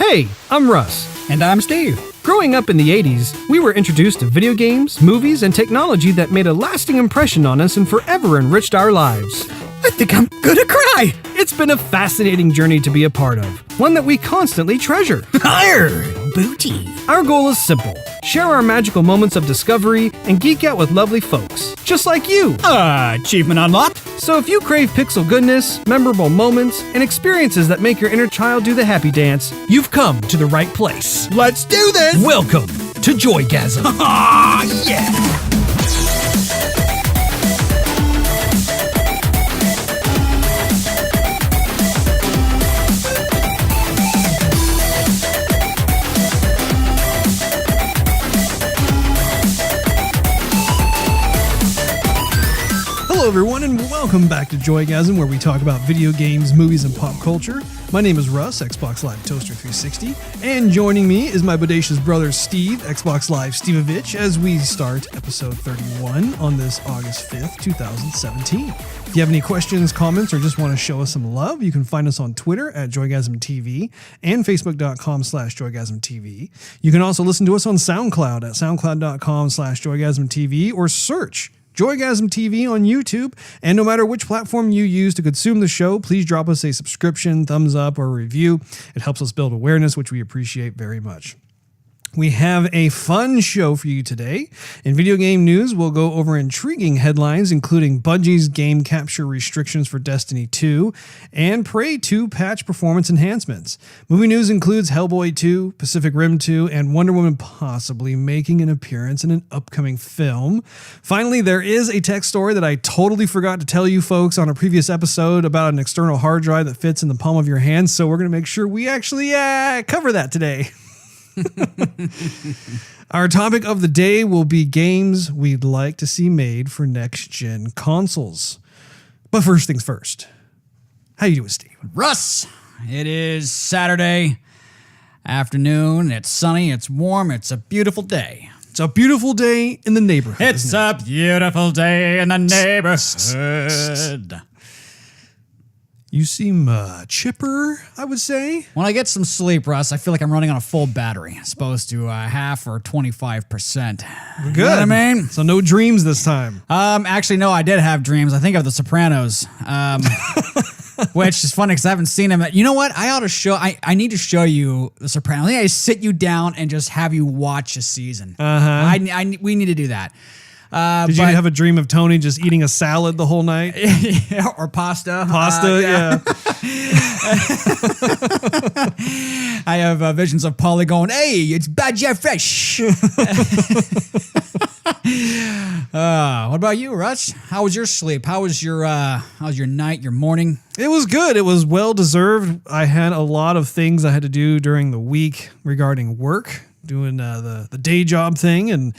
Hey, I'm Russ. And I'm Steve. Growing up in the 80s, we were introduced to video games, movies, and technology that made a lasting impression on us and forever enriched our lives. I think I'm gonna cry. It's been a fascinating journey to be a part of, one that we constantly treasure. Arr, booty. Our goal is simple: share our magical moments of discovery and geek out with lovely folks, just like you. Achievement unlocked. So if you crave pixel goodness, memorable moments, and experiences that make your inner child do the happy dance, you've come to the right place. Let's do this. Welcome to Joygasm. Ah, yeah. Hello everyone and welcome back to Joygasm, where we talk about video games, movies, and pop culture. My name is Russ, Xbox Live Toaster 360, and joining me is my bodacious brother Steve, Xbox Live Stevavitch, as we start episode 31 on this August 5th, 2017. If you have any questions, comments, or just want to show us some love, you can find us on Twitter at JoygasmTV and Facebook.com/JoygasmTV. You can also listen to us on SoundCloud at SoundCloud.com/JoygasmTV or search Joygasm TV on YouTube, and no matter which platform you use to consume the show, please drop us a subscription, thumbs up, or review. It helps us build awareness, which we appreciate very much. We have a fun show for you today. In video game news, we'll go over intriguing headlines, including Bungie's game capture restrictions for Destiny 2 and Prey 2 patch performance enhancements. Movie news includes Hellboy 2, Pacific Rim 2, and Wonder Woman possibly making an appearance in an upcoming film. Finally, there is a tech story that I totally forgot to tell you folks on a previous episode about an external hard drive that fits in the palm of your hand, so we're going to make sure we actually cover that today. Our topic of the day will be games we'd like to see made for next-gen consoles. But first things first. How you doing, Steve? Russ, it is Saturday afternoon. It's sunny. It's warm. It's a beautiful day. It's a beautiful day in the neighborhood. It's a beautiful day in the neighborhood. You seem chipper, I would say. When I get some sleep, Russ, I feel like I'm running on a full battery, as opposed to half or 25%. Good. You know what I mean? So no dreams this time. Actually, no, I did have dreams. I think of The Sopranos, which is funny because I haven't seen them. You know what? I ought to show. I need to show you The Sopranos. I think I sit you down and just have you watch a season. We need to do that. Did you have a dream of Tony just eating a salad the whole night? Yeah, or pasta. Yeah. I have visions of Polly going, "Hey, it's Badger Fresh." What about you, Russ? How was your sleep? How was your night, your morning? It was good. It was well deserved. I had a lot of things I had to do during the week regarding work, doing the day job thing, and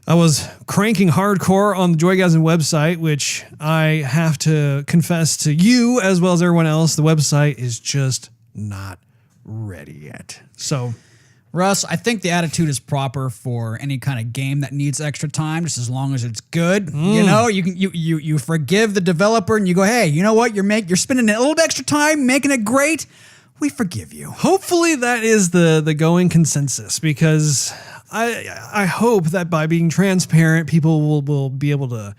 I was cranking hardcore on the Joygasm website, which I have to confess to you as well as everyone else, the website is just not ready yet. So, Russ, I think the attitude is proper for any kind of game that needs extra time, just as long as it's good. You know, you forgive the developer and you go, hey, you know what? You're spending a little bit extra time making it great. We forgive you. Hopefully that is the going consensus, because I hope that by being transparent, people will be able to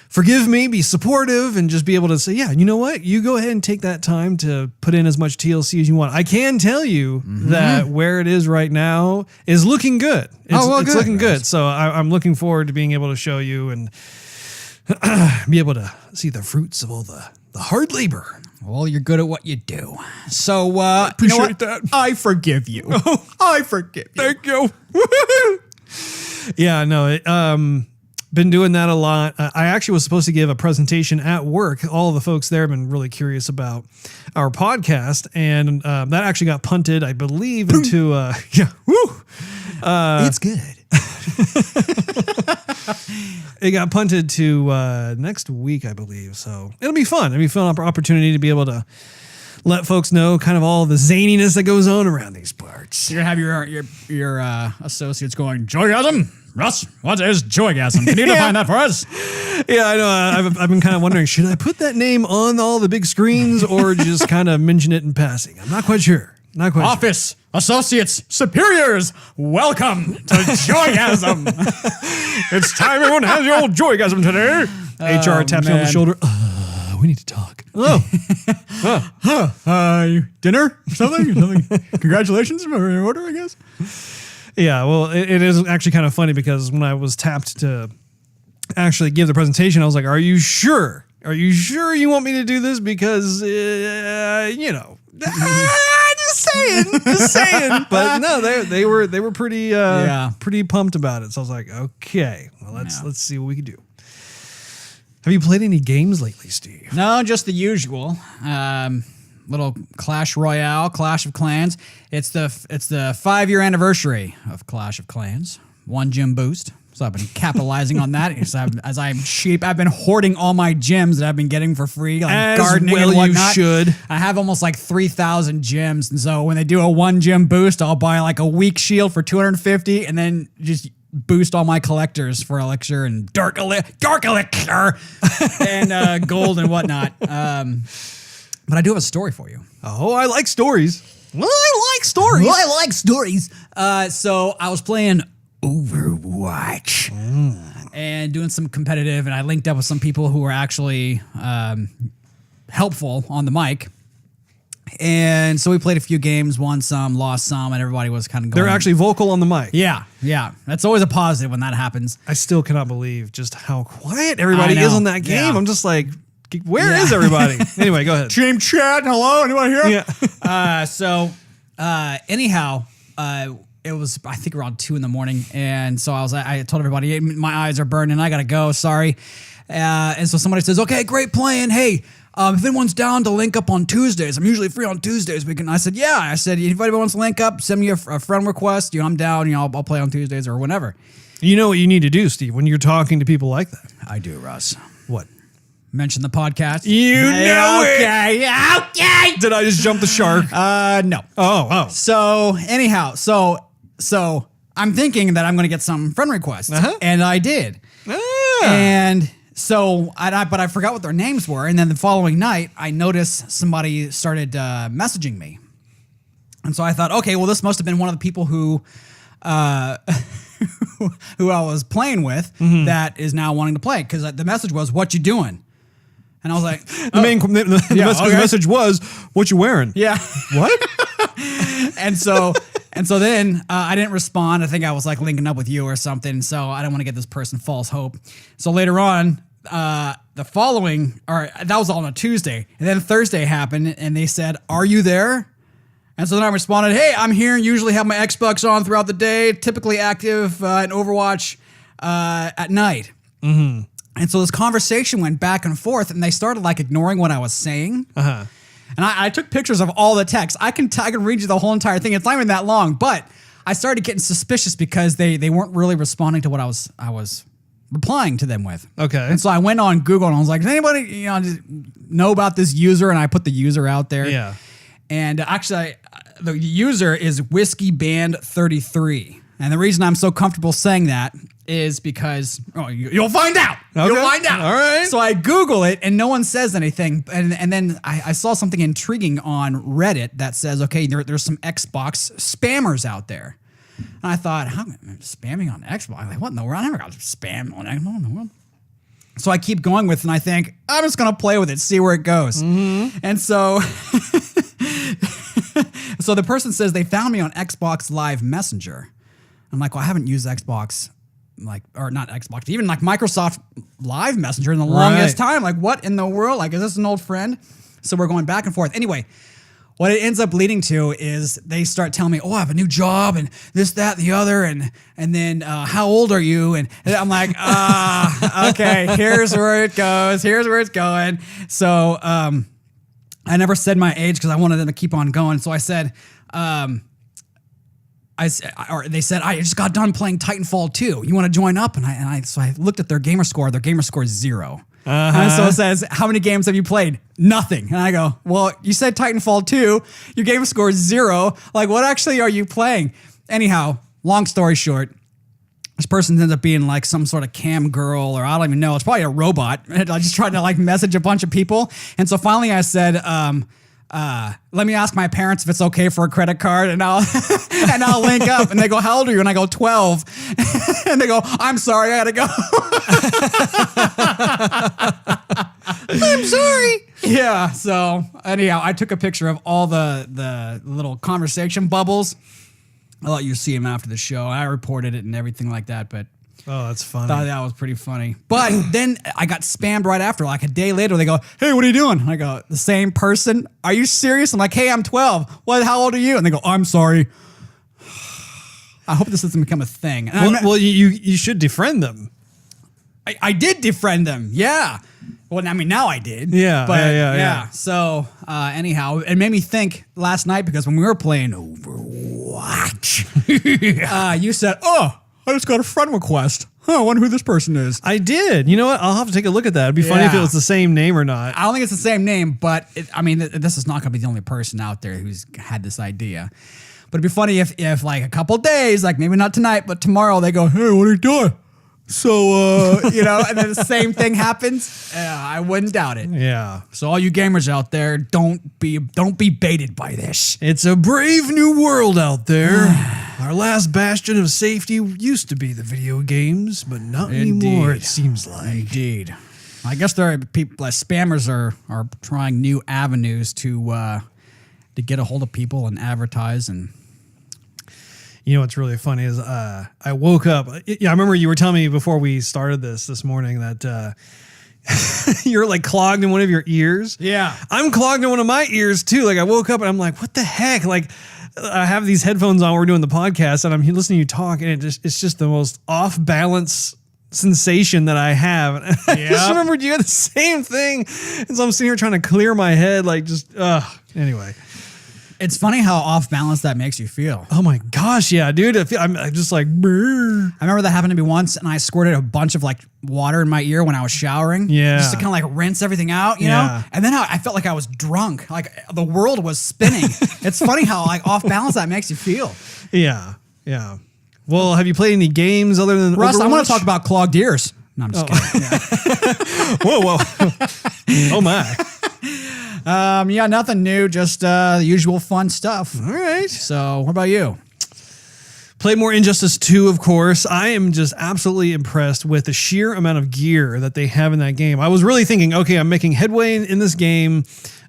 forgive me, be supportive, and just be able to say, yeah, you know what? You go ahead and take that time to put in as much TLC as you want. I can tell you that where it is right now is looking good. It's looking good. So I'm looking forward to being able to show you and be able to see the fruits of all the hard labor. Well, you're good at what you do. So, appreciate that. I forgive you. I forgive you. Thank you. Yeah, no, been doing that a lot. I actually was supposed to give a presentation at work. All of the folks there have been really curious about our podcast, and that actually got punted, I believe, into it's good. It got punted to next week, I believe. So it'll be fun. It'll be a fun opportunity to be able to let folks know kind of all the zaniness that goes on around these parts. You're gonna have your associates going, Joygasm? Russ, what is Joygasm? Can you define that for us? Yeah, I know. I've been kind of wondering, should I put that name on all the big screens or just kind of mention it in passing? I'm not quite sure. Not quite. Office, associates, superiors, welcome to Joygasm. It's time everyone has your old Joygasm today. HR taps me on the man. shoulder. We need to talk. Oh, Dinner? Something? Congratulations for your order, I guess. yeah. Well, it is actually kind of funny because when I was tapped to actually give the presentation, I was like, "Are you sure? Are you sure you want me to do this? Because just saying." But no, they were pretty pretty pumped about it. So I was like, "Okay, well let's see what we can do." Have you played any games lately, Steve? No, just the usual. Little Clash Royale, Clash of Clans. It's the 5-year anniversary of Clash of Clans. 1 gym boost. So I've been capitalizing on that. As I'm cheap, I've been hoarding all my gems that I've been getting for free, like As gardening well and whatnot. you should. I have almost like 3,000 gems, and so when they do a 1 gem boost, I'll buy like a weak shield for 250, and then just boost all my collectors for elixir and dark elixir and gold and whatnot. But I do have a story for you. Oh, I like stories. Well, I like stories. Well, I like stories. So I was playing Overwatch and doing some competitive, and I linked up with some people who were actually helpful on the mic. And so we played a few games, won some, lost some, and everybody was kind of going. They're actually vocal on the mic. Yeah. That's always a positive when that happens. I still cannot believe just how quiet everybody I know. is on that game. Yeah. I'm just like, where is everybody? Anyway, go ahead. Team chat, hello, anyone here? Yeah. Anyhow, it was, I think, around 2 a.m. And so I told everybody, hey, my eyes are burning. I got to go. Sorry. And so somebody says, okay, great playing. Hey, if anyone's down to link up on Tuesdays, I'm usually free on Tuesdays. I said, yeah. I said, if anybody wants to link up, send me a friend request. I'm down. I'll play on Tuesdays or whenever. You know what you need to do, Steve, when you're talking to people like that? I do, Russ. What? Mention the podcast. You know it. Okay. Did I just jump the shark? No. Oh. So anyhow, so I'm thinking that I'm going to get some friend requests, and I did. And so but I forgot what their names were. And then the following night, I noticed somebody started messaging me, and so I thought, okay, well, this must have been one of the people who who I was playing with that is now wanting to play, because the message was, "What you doing?" And I was like, the message was, "What you wearing?" Yeah. What? And so then I didn't respond. I think I was like linking up with you or something. So I don't want to get this person false hope. So later on, that was on a Tuesday. And then Thursday happened and they said, "Are you there?" And so then I responded, "Hey, I'm here. Usually have my Xbox on throughout the day. Typically active in Overwatch at night." Mm-hmm. And so this conversation went back and forth, and they started like ignoring what I was saying. And I took pictures of all the text. I can read you the whole entire thing. It's not even that long, but I started getting suspicious because they weren't really responding to what I was replying to them with. Okay. And so I went on Google and I was like, does anybody know about this user? And I put the user out there. Yeah. And actually, the user is Whiskey Band 33. And the reason I'm so comfortable saying that is because you'll find out. Okay. You'll find out. All right. So I Google it and no one says anything. And then I saw something intriguing on Reddit that says, okay, there's some Xbox spammers out there. And I thought, how am I spamming on Xbox? I'm like, what in the world? I never got spam on Xbox. What in the world? So I keep going with it, and I think, I'm just going to play with it, see where it goes. Mm-hmm. And so, so the person says they found me on Xbox Live Messenger. I'm like, well, I haven't used Xbox, or not Xbox, even like Microsoft Live Messenger in the longest time. Like, what in the world? Like, is this an old friend? So we're going back and forth. Anyway, what it ends up leading to is they start telling me, I have a new job and this, that, and the other. And then how old are you? And I'm like, okay, here's where it goes. Here's where it's going. So I never said my age because I wanted them to keep on going. So I said, they said, I just got done playing Titanfall 2. You want to join up? So I looked at their gamer score. Their gamer score is 0. And so it says, how many games have you played? Nothing. And I go, well, you said Titanfall 2. Your gamer score is 0. Like, what actually are you playing? Anyhow, long story short, this person ends up being like some sort of cam girl, or I don't even know. It's probably a robot. I just tried to like message a bunch of people. And so finally I said, let me ask my parents if it's okay for a credit card, and I'll and I'll link up. And they go, how old are you? And I go, 12. And they go, I'm sorry, I gotta go. I'm sorry. Yeah. So anyhow, I took a picture of all the little conversation bubbles. I'll let you see them after the show. I reported it and everything like that, but Oh, that's funny. thought that was pretty funny. But then I got spammed right after. Like a day later, they go, hey, what are you doing? I go, the same person? Are you serious? I'm like, hey, I'm 12. What? How old are you? And they go, I'm sorry. I hope this doesn't become a thing. And Well, you should defriend them. I did defriend them. Yeah. Well, I mean, now I did. Yeah, But yeah. So anyhow, it made me think last night because when we were playing Overwatch, you said, oh, I just got a friend request. Huh, I wonder who this person is. I did. You know what? I'll have to take a look at that. It'd be funny if it Yeah. was the same name or not. I don't think it's the same name, but this is not going to be the only person out there who's had this idea. But it'd be funny if like a couple days, like maybe not tonight, but tomorrow they go, hey, what are you doing? So, and then the same thing happens. I wouldn't doubt it. Yeah. So all you gamers out there, don't be baited by this. It's a brave new world out there. Our last bastion of safety used to be the video games, but not anymore, it seems like. Indeed. I guess there are people, spammers are trying new avenues to get a hold of people and advertise. And You know what's really funny is I woke up. Yeah, I remember you were telling me before we started this morning that you're like clogged in one of your ears. Yeah. I'm clogged in one of my ears too. Like I woke up and I'm like, what the heck? Like I have these headphones on. We're doing the podcast and I'm listening to you talk, and it's just the most off balance sensation that I have. And I just remembered you had the same thing. And so I'm sitting here trying to clear my head, like just anyway. It's funny how off balance that makes you feel. Oh my gosh, yeah, dude. I'm just like, brr. I remember that happened to me once, and I squirted a bunch of like water in my ear when I was showering. Yeah. Just to kind of like rinse everything out, you Yeah. know? And then I felt like I was drunk. Like the world was spinning. It's funny how like off balance that makes you feel. Yeah, yeah. Well, have you played any games other than Russ, I want Overwatch? to talk about clogged ears. No, I'm just kidding. Yeah. Whoa. Oh my. Yeah, nothing new, just the usual fun stuff. All right. So, what about you? Play more Injustice 2, of course. I am just absolutely impressed with the sheer amount of gear that they have in that game. I was really thinking, okay, I'm making headway in this game.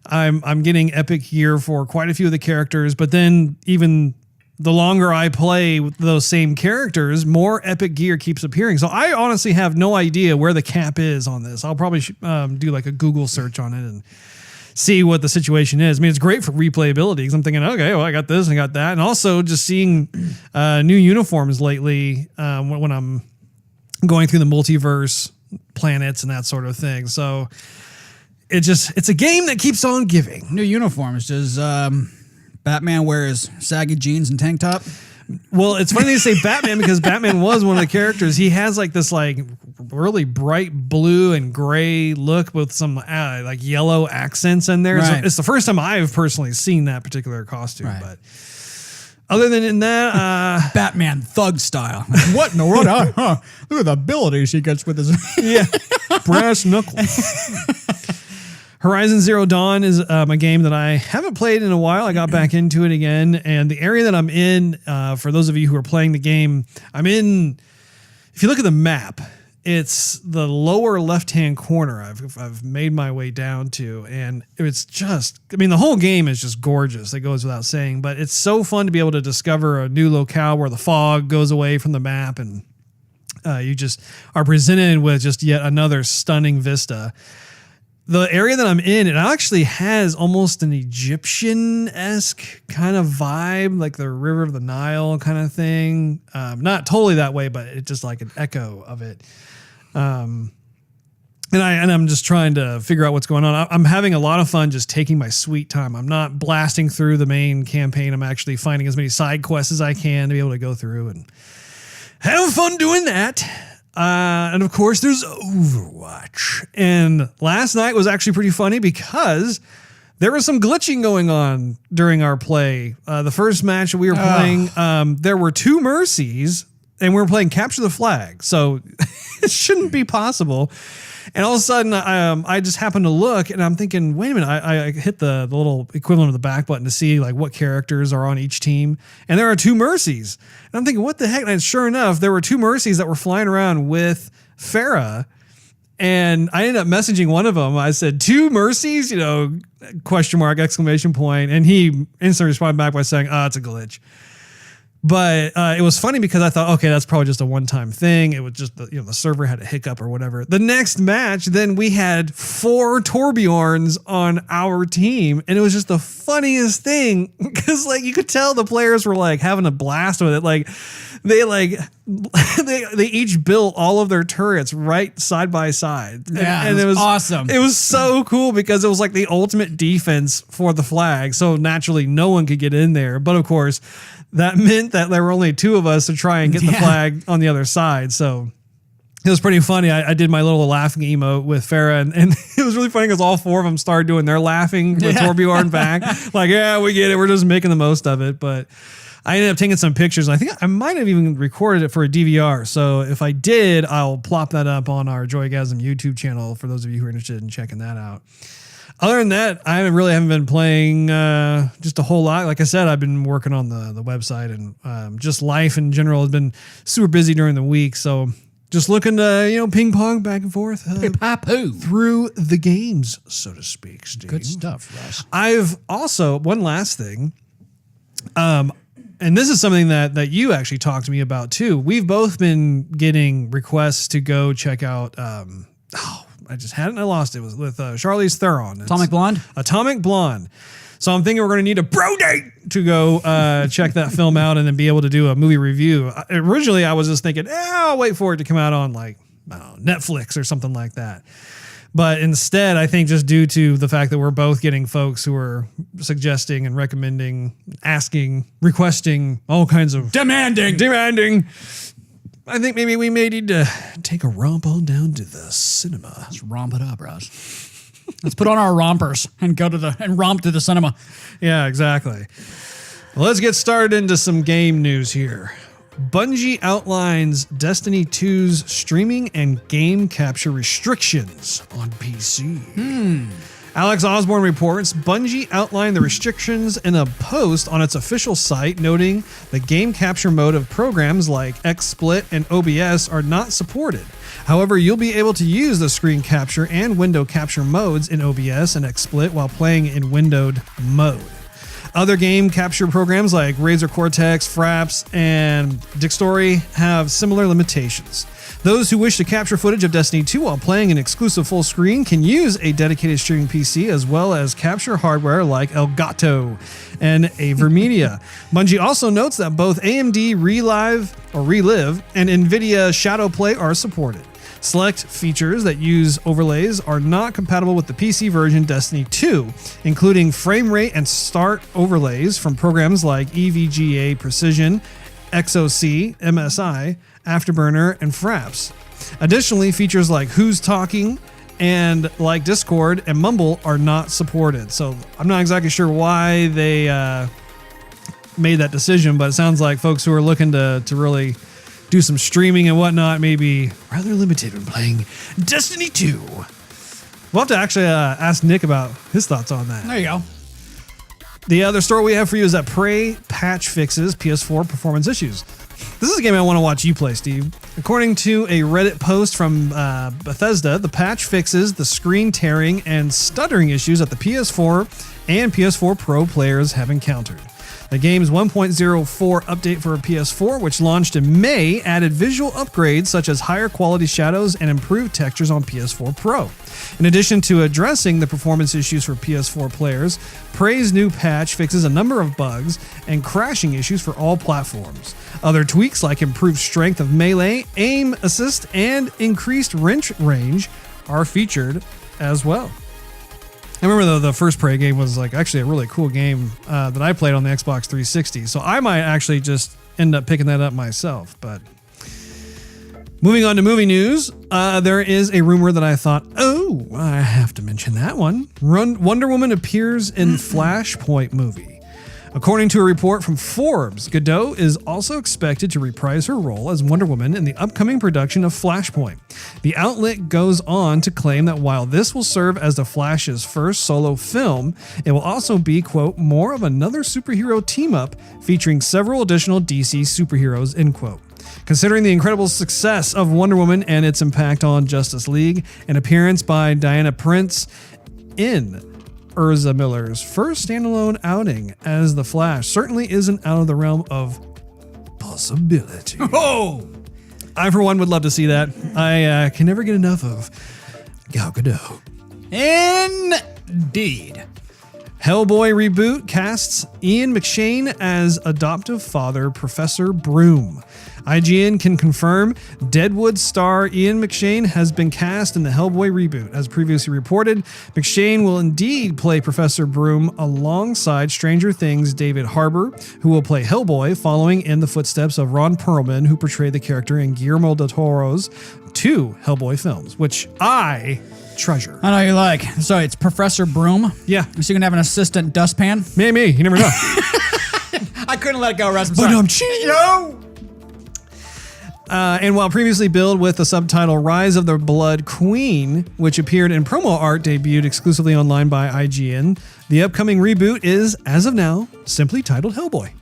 I'm getting epic gear for quite a few of the characters, but then even the longer I play with those same characters, more epic gear keeps appearing. So I honestly have no idea where the cap is on this. I'll probably do like a Google search on it and see what the situation is. I mean, it's great for replayability because I'm thinking, okay, well, I got this and I got that. And also just seeing new uniforms lately when I'm going through the multiverse planets and that sort of thing. So it's a game that keeps on giving. New uniforms. Does Batman wear his saggy jeans and tank top? Well, it's funny you say Batman because Batman was one of the characters. He has like this like really bright blue and gray look with some like yellow accents in there. Right. So it's the first time I've personally seen that particular costume. Right. But other than that, Batman thug style. What in the world? Huh? Look at the abilities he gets with his. yeah, brass knuckles. Horizon Zero Dawn is a game that I haven't played in a while. I got back into it again, and the area that I'm in, for those of you who are playing the game, I'm in. If you look at the map, it's the lower left-hand corner. I've made my way down to, and it's just. I mean, the whole game is just gorgeous. It goes without saying, but it's so fun to be able to discover a new locale where the fog goes away from the map, and you just are presented with just yet another stunning vista. The area that I'm in, it actually has almost an Egyptian-esque kind of vibe, like the River of the Nile kind of thing. Not totally that way, but it's just like an echo of it. And I'm just trying to figure out what's going on. I'm having a lot of fun just taking my sweet time. I'm not blasting through the main campaign. I'm actually finding as many side quests as I can to be able to go through and have fun doing that. And of course, there's Overwatch. And last night was actually pretty funny because there was some glitching going on during our play. The first match that we were playing, there were 2 Mercies, and we were playing Capture the Flag. So it shouldn't be possible. And all of a sudden, I just happened to look, and I'm thinking, wait a minute. I hit the little equivalent of the back button to see like what characters are on each team, and there are 2 Mercies. And I'm thinking, what the heck? And sure enough, there were 2 Mercies that were flying around with Farah. And I ended up messaging one of them. I said, 2 Mercies, question mark, exclamation point. And he instantly responded back by saying, it's a glitch. But it was funny because I thought, okay, that's probably just a one-time thing. It was just the server had a hiccup or whatever. The next match, then we had 4 Torbjorns on our team, and it was just the funniest thing because like you could tell the players were like having a blast with it. Like they each built all of their turrets right side by side. Yeah, and it was awesome. It was so cool because it was like the ultimate defense for the flag. So naturally, no one could get in there. But of course, that meant that there were only 2 of us to try and get the flag on the other side. So it was pretty funny. I did my little laughing emote with Farah, and it was really funny because all 4 of them started doing their laughing with Torbjorn back. Like, yeah, we get it. We're just making the most of it. But I ended up taking some pictures. I think I might have even recorded it for a DVR. So if I did, I'll plop that up on our Joygasm YouTube channel for those of you who are interested in checking that out. Other than that, I haven't been playing just a whole lot. Like I said, I've been working on the website, and just life in general has been super busy during the week. So just looking to, ping pong back and forth through the games, so to speak, Steve. Good stuff, Russ. I've also, one last thing, and this is something that you actually talked to me about too. We've both been getting requests to go check out, I just had it and I lost it. It was with Charlize Theron. Atomic Blonde? Atomic Blonde. So I'm thinking we're going to need a bro date to go check that film out and then be able to do a movie review. Originally, I was just thinking, I'll wait for it to come out on like Netflix or something like that. But instead, I think just due to the fact that we're both getting folks who are suggesting and recommending, asking, requesting, all kinds of demanding. I think maybe we may need to take a romp on down to the cinema. Let's romp it up, Russ. Let's put on our rompers and romp to the cinema. Yeah, exactly. Well, let's get started into some game news here. Bungie outlines Destiny 2's streaming and game capture restrictions on PC. Alex Osborne reports Bungie outlined the restrictions in a post on its official site, noting the game capture mode of programs like XSplit and OBS are not supported. However, you'll be able to use the screen capture and window capture modes in OBS and XSplit while playing in windowed mode. Other game capture programs like Razer Cortex, Fraps, and Dixtory have similar limitations. Those who wish to capture footage of Destiny 2 while playing an exclusive full screen can use a dedicated streaming PC as well as capture hardware like Elgato and Avermedia. Bungie also notes that both AMD Relive and NVIDIA Shadowplay are supported. Select features that use overlays are not compatible with the PC version Destiny 2, including frame rate and start overlays from programs like EVGA Precision, XOC, MSI, Afterburner, and Fraps. Additionally, features like Who's Talking and like Discord and Mumble are not supported. So I'm not exactly sure why they made that decision, but it sounds like folks who are looking to really do some streaming and whatnot may be rather limited when playing Destiny 2. We'll have to actually ask Nick about his thoughts on that. There you go. The other story we have for you is that Prey patch fixes PS4 performance issues. This is a game I want to watch you play, Steve. According to a Reddit post from Bethesda, the patch fixes the screen tearing and stuttering issues that the PS4 and PS4 Pro players have encountered. The game's 1.04 update for PS4, which launched in May, added visual upgrades such as higher quality shadows and improved textures on PS4 Pro. In addition to addressing the performance issues for PS4 players, Prey's new patch fixes a number of bugs and crashing issues for all platforms. Other tweaks like improved strength of melee, aim assist, and increased wrench range are featured as well. I remember the first Prey game was like actually a really cool game that I played on the Xbox 360. So I might actually just end up picking that up myself. But moving on to movie news, there is a rumor that I thought, I have to mention that one. Wonder Woman appears in Flashpoint movie. According to a report from Forbes, Godot is also expected to reprise her role as Wonder Woman in the upcoming production of Flashpoint. The outlet goes on to claim that while this will serve as the Flash's first solo film, it will also be, quote, more of another superhero team-up featuring several additional DC superheroes, end quote. Considering the incredible success of Wonder Woman and its impact on Justice League, an appearance by Diana Prince in Urza Miller's first standalone outing as the Flash certainly isn't out of the realm of possibility. Oh! I, for one, would love to see that. I can never get enough of Gal Gadot. Indeed. Hellboy reboot casts Ian McShane as adoptive father Professor Broom. IGN can confirm Deadwood star Ian McShane has been cast in the Hellboy reboot. As previously reported, McShane will indeed play Professor Broom alongside Stranger Things' David Harbour, who will play Hellboy, following in the footsteps of Ron Perlman, who portrayed the character in Guillermo del Toro's 2 Hellboy films, which I treasure. I know you like. So it's Professor Broom. Yeah. So you can have an assistant dustpan. Maybe. You never know. I couldn't let it go, Russ. I'm But sorry. I'm cheating. No! And while previously billed with the subtitle Rise of the Blood Queen, which appeared in promo art debuted exclusively online by IGN, the upcoming reboot is, as of now, simply titled Hellboy.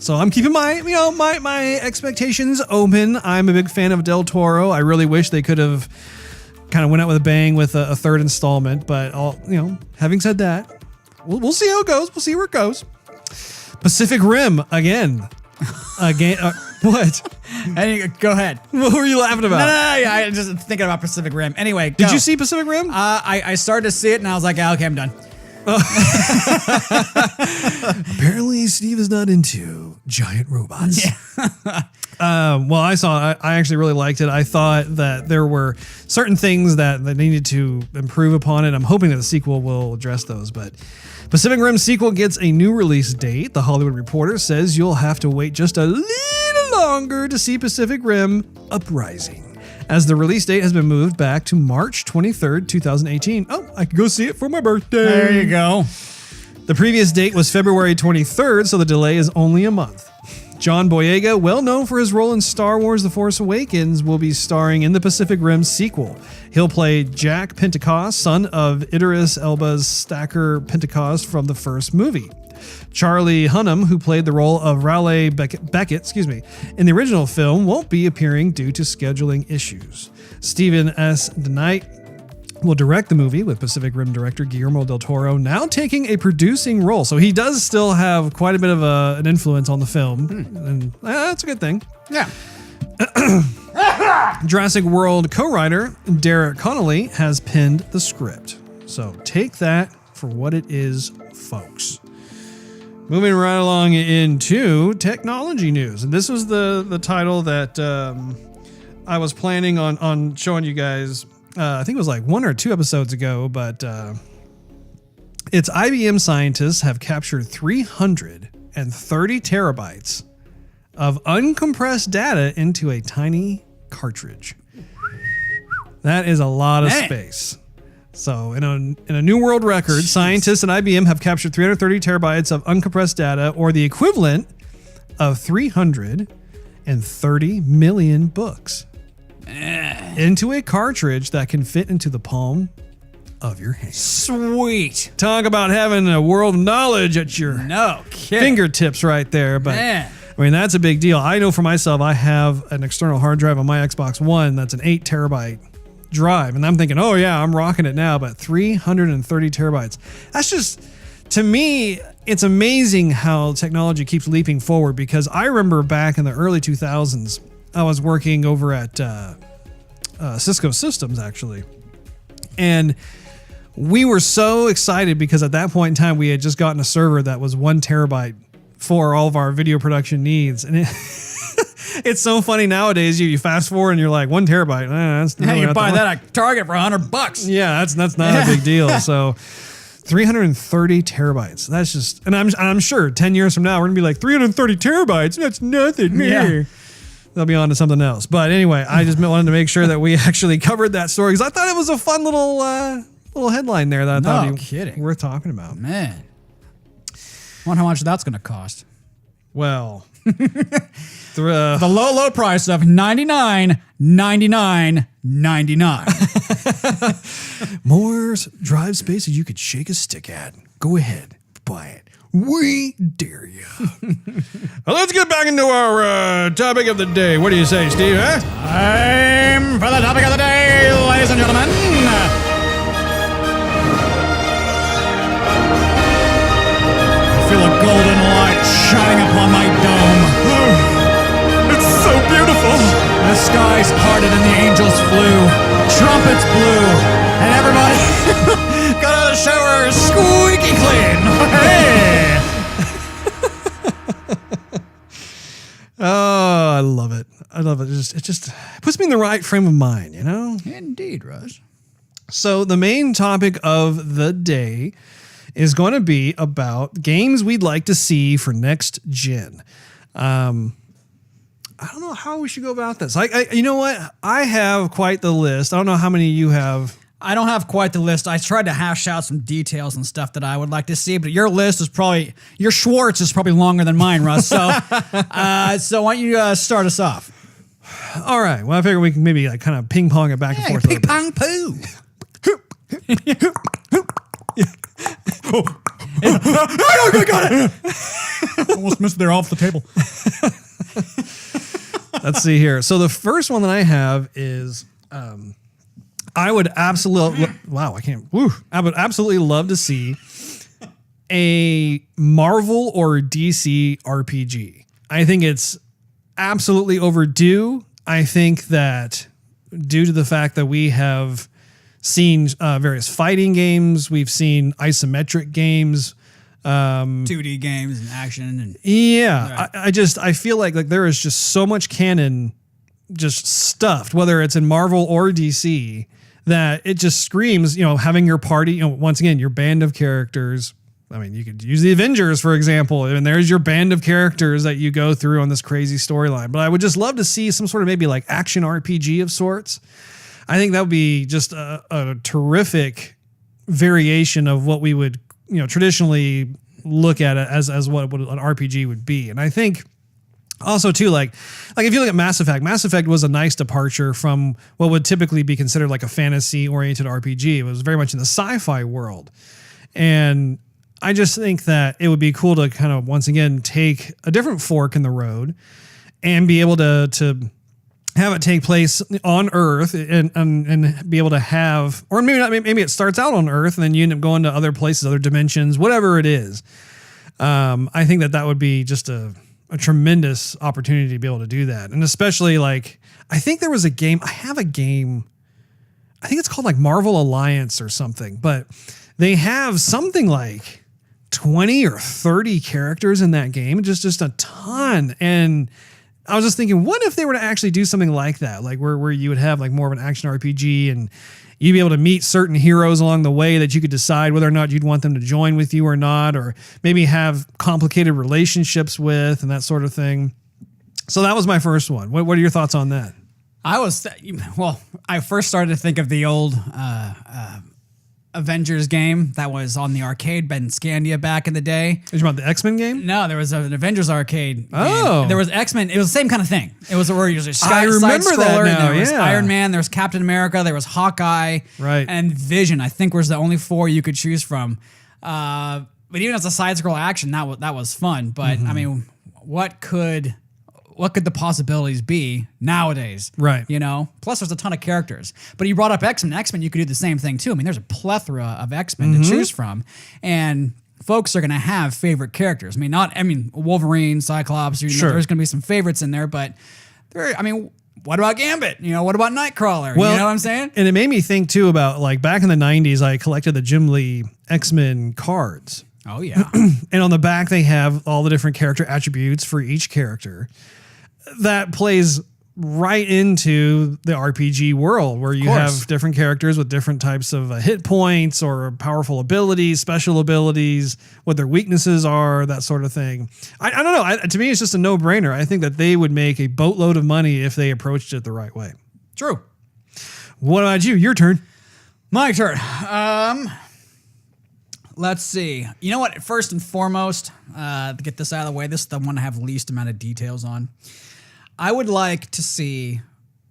So I'm keeping my expectations open. I'm a big fan of Del Toro. I really wish they could have kind of went out with a bang with a third installment, but having said that, we'll see how it goes. We'll see where it goes. Pacific Rim again. What? Hey, go ahead. What were you laughing about? No, I'm just thinking about Pacific Rim. Anyway, Did you see Pacific Rim? I started to see it and I was like, okay, I'm done. Apparently, Steve is not into giant robots. Yeah. Well, I actually really liked it. I thought that there were certain things that needed to improve upon it. I'm hoping that the sequel will address those, but Pacific Rim sequel gets a new release date. The Hollywood Reporter says you'll have to wait just a little longer to see Pacific Rim Uprising, as the release date has been moved back to March 23rd, 2018. Oh, I can go see it for my birthday. There you go. The previous date was February 23rd, so the delay is only a month. John Boyega, well known for his role in Star Wars The Force Awakens, will be starring in the Pacific Rim sequel. He'll play Jack Pentecost, son of Idris Elba's stacker Pentecost from the first movie. Charlie Hunnam, who played the role of Raleigh Beckett, in the original film, won't be appearing due to scheduling issues. Stephen S. DeKnight will direct the movie, with Pacific Rim director Guillermo del Toro now taking a producing role. So he does still have quite a bit of an influence on the film, and that's a good thing. Yeah. Jurassic World co-writer Derek Connolly has penned the script. So take that for what it is, folks. Moving right along into technology news. And this was the title that I was planning on showing you guys. I think it was like 1 or 2 episodes ago, but it's IBM scientists have captured 330 terabytes of uncompressed data into a tiny cartridge. That is a lot of space. So in a new world record, scientists at IBM have captured 330 terabytes of uncompressed data, or the equivalent of 330 million books, into a cartridge that can fit into the palm of your hand. Sweet. Talk about having a world of knowledge at your fingertips right there. But Man. I mean, that's a big deal. I know for myself, I have an external hard drive on my Xbox One that's an 8 terabyte drive. And I'm thinking, oh yeah, I'm rocking it now. But 330 terabytes. That's just, to me, it's amazing how technology keeps leaping forward, because I remember back in the early 2000s, I was working over at Cisco Systems, actually. And we were so excited because at that point in time, we had just gotten a server that was 1 terabyte for all of our video production needs. And it's so funny nowadays. You fast forward and you're like, 1 terabyte. That's You buy that at Target for $100. Yeah, that's not a big deal. So 330 terabytes. That's just, and I'm sure 10 years from now, we're going to be like 330 terabytes. That's nothing. Yeah. They'll be on to something else. But anyway, I just wanted to make sure that we actually covered that story, because I thought it was a fun little headline there that I thought kidding. worth talking about. Man. Wonder how much that's going to cost. Well, The low price of $99.99. more drive spaces you could shake a stick at. Go ahead, buy it. We dare you. Well, let's get back into our topic of the day. What do you say, Steve? Huh? Time for the topic of the day, ladies and gentlemen. I feel a golden light shining upon my dome. It's so beautiful. The skies parted and the angels flew. Trumpets blew. And everybody got out of the shower squeaky clean. Hey! Oh, I love it. I love it. It just puts me in the right frame of mind, you know? Indeed, Russ. So the main topic of the day is going to be about games we'd like to see for next gen. I don't know how we should go about this. You know what? I have quite the list. I don't know how many you have. I don't have quite the list. I tried to hash out some details and stuff that I would like to see, but your list is probably, your Schwartz is probably longer than mine, Russ. So, so why don't you start us off? All right. Well, I figure we can maybe like kind of ping pong it back and forth. Ping pong poo. I got it. Almost missed there off the table. Let's see here. So the first one that I have is, I would absolutely, I would absolutely love to see a Marvel or DC RPG. I think it's absolutely overdue. I think that due to the fact that we have seen various fighting games, we've seen isometric games, 2D games and action and I feel like there is just so much canon just stuffed, whether it's in Marvel or DC, that it just screams, having your party, once again, your band of characters. I mean, you could use the Avengers, for example, and there's your band of characters that you go through on this crazy storyline. But I would just love to see some sort of maybe like action RPG of sorts. I think that would be just a terrific variation of what we would, traditionally look at it as what an RPG would be. And I think also too, like if you look at Mass Effect was a nice departure from what would typically be considered like a fantasy oriented RPG. It was very much in the sci-fi world. And I just think that it would be cool to kind of, once again, take a different fork in the road and be able to have it take place on Earth and be able to have, or maybe not, maybe it starts out on Earth and then you end up going to other places, other dimensions, whatever it is. I think that would be just a tremendous opportunity to be able to do that. And especially I think there was a game, I think it's called like Marvel Alliance or something, but they have something like 20 or 30 characters in that game, just a ton. And I was just thinking, what if they were to actually do something like that? Like where you would have like more of an action RPG and you'd be able to meet certain heroes along the way that you could decide whether or not you'd want them to join with you or not, or maybe have complicated relationships with and that sort of thing. So that was my first one. What are your thoughts on that? I first started to think of the old Avengers game that was on the arcade Ben Scandia back in the day. Is you about the X-Men game? No, there was an Avengers arcade. Oh. There was X-Men. It was the same kind of thing. It was where you was I remember that now, there was Iron Man, there was Captain America, there was Hawkeye, right, and Vision. I think was the only four you could choose from. But even as a side-scroll action, that was fun. But I mean, what could the possibilities be nowadays? Right. Plus there's a ton of characters. But you brought up X-Men. X-Men, you could do the same thing too. I mean, there's a plethora of X-Men to choose from. And folks are going to have favorite characters. Wolverine, Cyclops, there's going to be some favorites in there, but what about Gambit? What about Nightcrawler? Well, you know what I'm saying? And it made me think too about like back in the 90s, I collected the Jim Lee X-Men cards. Oh yeah. And on the back, they have all the different character attributes for each character. That plays right into the RPG world where you have different characters with different types of hit points or powerful abilities, special abilities, what their weaknesses are, that sort of thing. I don't know. To me, it's just a no-brainer. I think that they would make a boatload of money if they approached it the right way. True. What about you? Your turn. My turn. let's see. You know what? First and foremost, to get this out of the way, this is the one I have least amount of details on. I would like to see,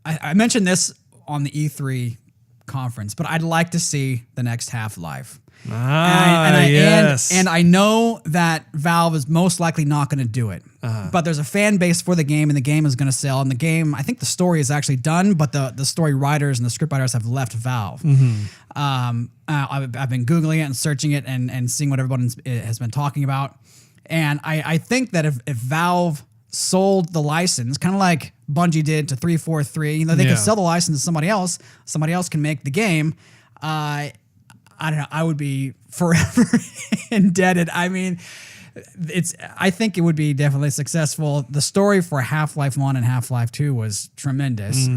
I mentioned this on the E3 conference, but I'd like to see the next Half-Life. Yes. And I know that Valve is most likely not going to do it, but there's a fan base for the game, and the game is going to sell. And the game, I think the story is actually done, but the story writers and the script writers have left Valve. I've been Googling it and searching it and seeing what everyone has been talking about. And I think that if Valve sold the license, kind of like Bungie did to 343, they can sell the license to somebody else can make the game. I don't know. I would be forever indebted. I mean, I think it would be definitely successful. The story for Half-Life 1 and Half-Life 2 was tremendous.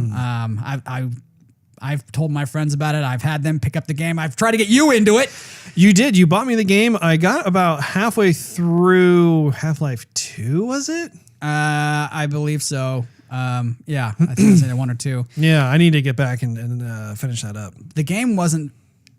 I've told my friends about it. I've had them pick up the game. I've tried to get you into it. You did. You bought me the game. I got about halfway through Half-Life 2, was it? I believe so. Yeah, I think it was either 1 or 2. Yeah, I need to get back and finish that up. The game wasn't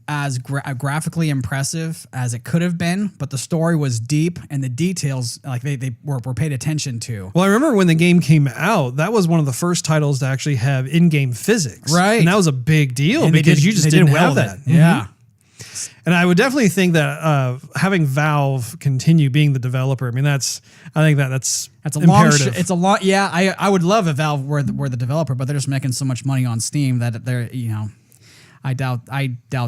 as graphically impressive as it could have been, but the story was deep and the details they were paid attention to. Well, I remember when the game came out, that was one of the first titles to actually have in-game physics. Right. And that was a big deal because you just did didn't well have with that. it. Yeah. And I would definitely think that having Valve continue being the developer, I think that's a imperative. long. It's a long. Yeah, I would love if Valve were the developer, but they're just making so much money on Steam that they're I doubt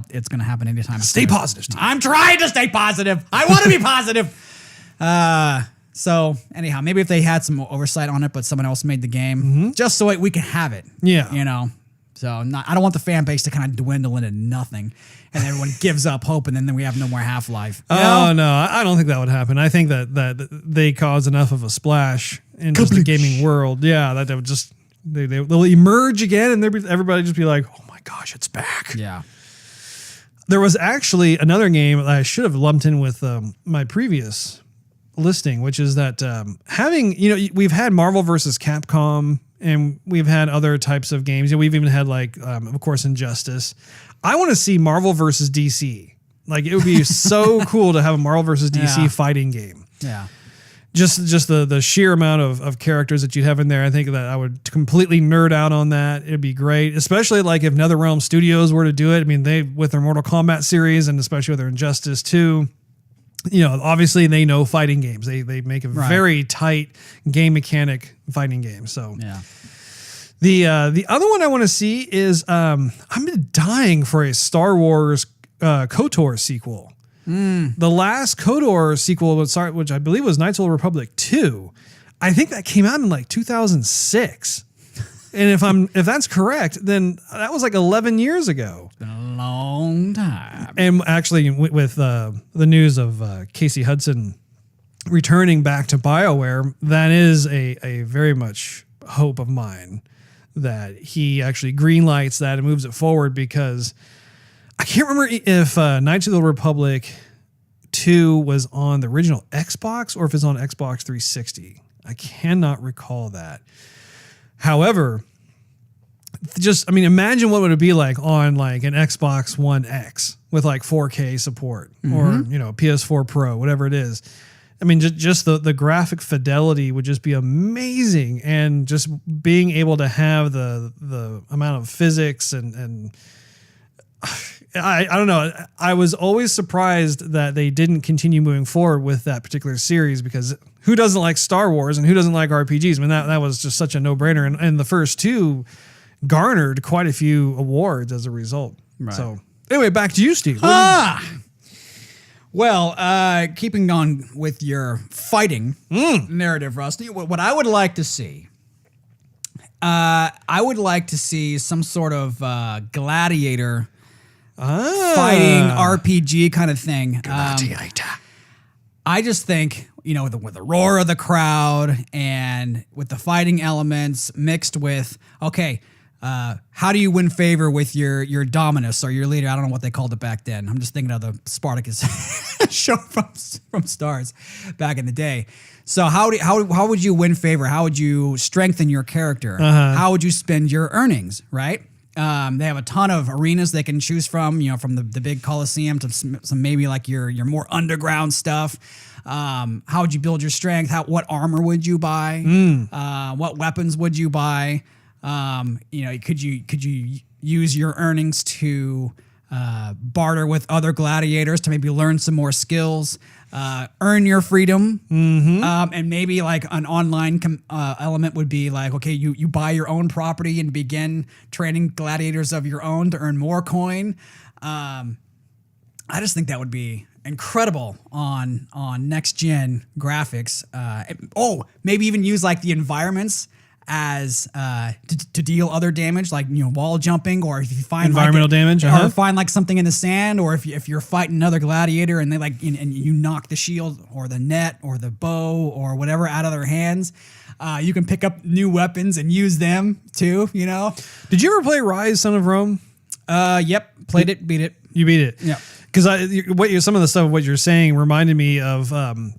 it's going to happen anytime soon. Stay positive, Steve. I'm trying to stay positive. I want to be positive. So anyhow, maybe if they had some oversight on it, but someone else made the game, just so we can have it. Yeah. So I don't want the fan base to kind of dwindle into nothing, and everyone gives up hope, and then we have no more Half-Life. Oh no, I don't think that would happen. I think that they cause enough of a splash in just the gaming world. Yeah, that they would just they'll emerge again, and everybody just be like, oh my gosh, it's back. Yeah. There was actually another game that I should have lumped in with my previous listing, which is that having, we've had Marvel versus Capcom, and we've had other types of games. We've even had of course, Injustice. I want to see Marvel versus DC. Like, it would be so cool to have a Marvel versus DC fighting game. Yeah. Just the sheer amount of characters that you'd have in there. I think that I would completely nerd out on that. It'd be great, especially like if NetherRealm Studios were to do it. I mean, they, with their Mortal Kombat series and especially with their Injustice 2, obviously they know fighting games. They make a very tight game mechanic fighting game. So yeah. The other one I want to see is I'm dying for a Star Wars KOTOR sequel. The last KOTOR sequel, which I believe was Knights of the Republic 2, I think that came out in 2006. And if that's correct, then that was 11 years ago. It's been a long time. And actually, with the news of Casey Hudson returning back to BioWare, that is a very much hope of mine that he actually greenlights that and moves it forward, because I can't remember if Knights of the Republic 2 was on the original Xbox or if it's on Xbox 360. I cannot recall that. However, imagine what would it be like on an Xbox One X with 4K support or, PS4 Pro, whatever it is. I mean, just the graphic fidelity would just be amazing, and just being able to have the amount of physics and I don't know. I was always surprised that they didn't continue moving forward with that particular series, because who doesn't like Star Wars and who doesn't like RPGs? I mean, that was just such a no-brainer. And the first two garnered quite a few awards as a result. Right. So anyway, back to you, Steve. Well, keeping on with your fighting narrative, Rusty, what I would like to see, I would like to see some sort of gladiator fighting RPG kind of thing. I just think, with the roar of the crowd and with the fighting elements mixed with, how do you win favor with your Dominus or your leader? I don't know what they called it back then. I'm just thinking of the Spartacus show from Stars back in the day. So how would you win favor? How would you strengthen your character? How would you spend your earnings, right? They have a ton of arenas they can choose from, from the big Coliseum to some maybe like your more underground stuff. How would you build your strength? What armor would you buy? What weapons would you buy? Could you use your earnings to barter with other gladiators to maybe learn some more skills, earn your freedom, and maybe like an online element would be like, okay, you buy your own property and begin training gladiators of your own to earn more coin. I just think that would be incredible on next gen graphics. Maybe even use like the environments as to deal other damage, like wall jumping, or if you find environmental damage, or find like something in the sand, or if you're fighting another gladiator and they and you knock the shield or the net or the bow or whatever out of their hands, you can pick up new weapons and use them too. Did you ever play Rise, Son of Rome? Yep, played it, beat it. You beat it, yeah. Because some of the stuff what you're saying reminded me of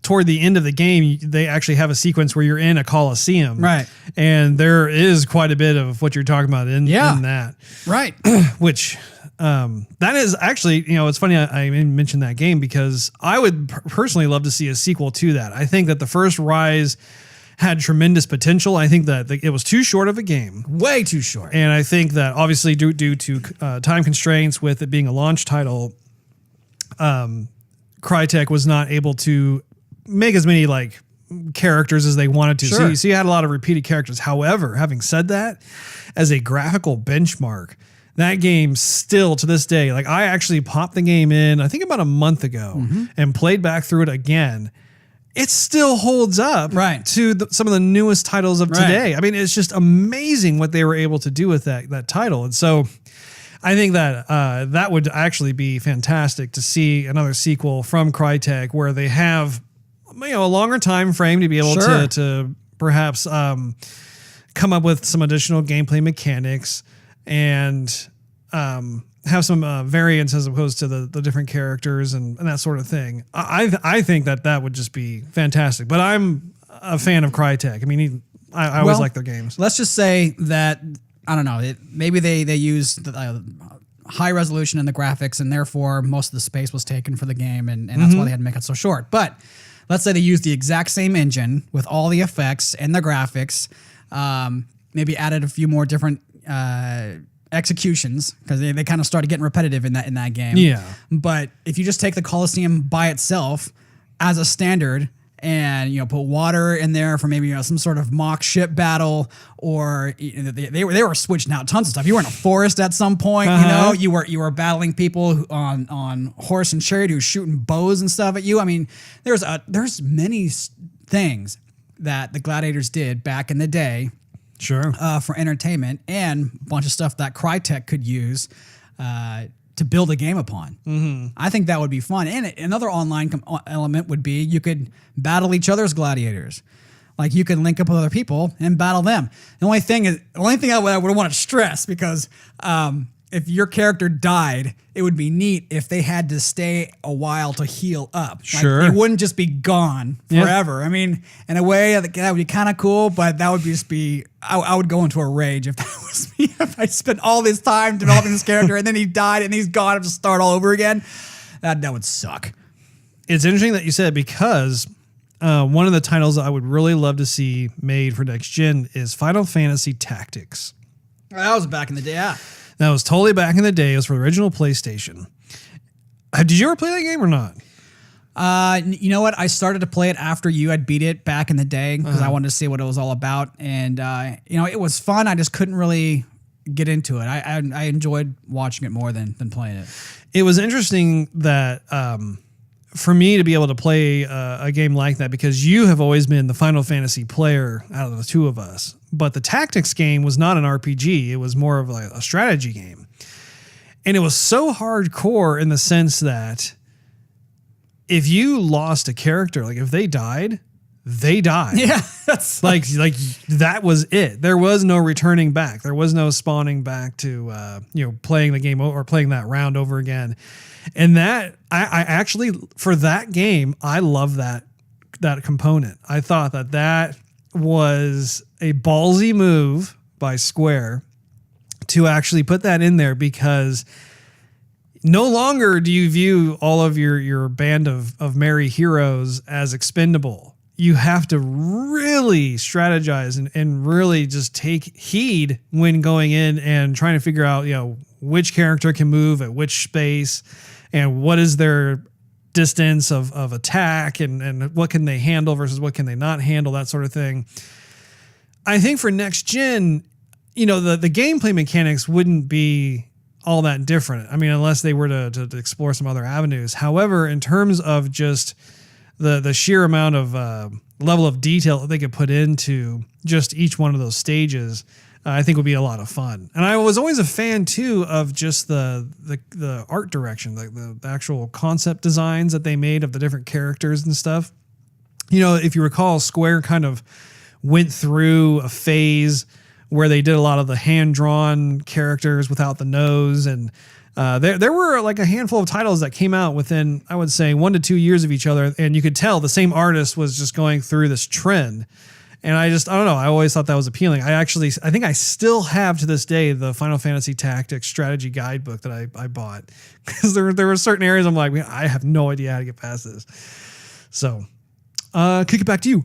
toward the end of the game, they actually have a sequence where you're in a Coliseum, right? And there is quite a bit of what you're talking about in that, right? Which that is actually, it's funny I mentioned that game because I would personally love to see a sequel to that. I think that the first Rise had tremendous potential. I think that it was too short of a game. Way too short. And I think that obviously due to time constraints with it being a launch title, Crytek was not able to make as many like characters as they wanted to. Sure. So you had a lot of repeated characters. However, having said that, as a graphical benchmark, that game still to this day, like I actually popped the game in, I think about a month ago and played back through it again. It still holds up to some of the newest titles of today. I mean, it's just amazing what they were able to do with that title. And so I think that that would actually be fantastic to see another sequel from Crytek where they have a longer time frame to be able to perhaps come up with some additional gameplay mechanics and have some variants as opposed to the different characters and that sort of thing. I think that would just be fantastic. But I'm a fan of Crytek. I mean, I always like their games. Let's just say that, I don't know, maybe they used the high resolution in the graphics and therefore most of the space was taken for the game and that's why they had to make it so short. But let's say they used the exact same engine with all the effects and the graphics, maybe added a few more different executions because they kind of started getting repetitive in that game. Yeah. But if you just take the Coliseum by itself as a standard and put water in there for maybe some sort of mock ship battle, or they were switching out tons of stuff. You were in a forest at some point, you were battling people on horse and chariot who were shooting bows and stuff at you. I mean, there's many things that the gladiators did back in the day. Sure. For entertainment and a bunch of stuff that Crytek could use to build a game upon. I think that would be fun. And another online element would be you could battle each other's gladiators. Like you could link up with other people and battle them. The only thing I would want to stress, because if your character died, it would be neat if they had to stay a while to heal up. Sure. Like, it wouldn't just be gone forever. I mean, in a way, that would be kind of cool, but that would just be, I would go into a rage if that was me. If I spent all this time developing this character and then he died and he's gone, I have to start all over again. That would suck. It's interesting that you said, because one of the titles I would really love to see made for next gen is Final Fantasy Tactics. That was back in the day, yeah. That was totally back in the day. It was for the original PlayStation. Did you ever play that game or not? You know what? I started to play it after you had beat it back in the day because I wanted to see what it was all about. And, it was fun. I just couldn't really get into it. I enjoyed watching it more than playing it. It was interesting that for me to be able to play a game like that, because you have always been the Final Fantasy player out of the two of us. But the Tactics game was not an RPG. It was more of like a strategy game. And it was so hardcore in the sense that if you lost a character, like if they died, they died. Yeah. That's like that was it. There was no returning back. There was no spawning back to, playing the game or playing that round over again. And that I actually, for that game, I love that component. I thought that was a ballsy move by Square to actually put that in there, because no longer do you view all of your band of merry heroes as expendable. You have to really strategize and really just take heed when going in and trying to figure out, which character can move at which space and what is their distance of attack and what can they handle versus what can they not handle, that sort of thing. I think for next gen, the gameplay mechanics wouldn't be all that different. I mean, unless they were to explore some other avenues. However, in terms of just the sheer amount of level of detail that they could put into just each one of those stages, I think would be a lot of fun. And I was always a fan too of just the art direction, the actual concept designs that they made of the different characters and stuff. If you recall, Square kind of went through a phase where they did a lot of the hand-drawn characters without the nose. And there were like a handful of titles that came out within, I would say, 1 to 2 years of each other. And you could tell the same artist was just going through this trend. And I don't know. I always thought that was appealing. I think I still have to this day the Final Fantasy Tactics strategy guidebook that I bought, because there were certain areas I'm like, I have no idea how to get past this. So, kick it back to you.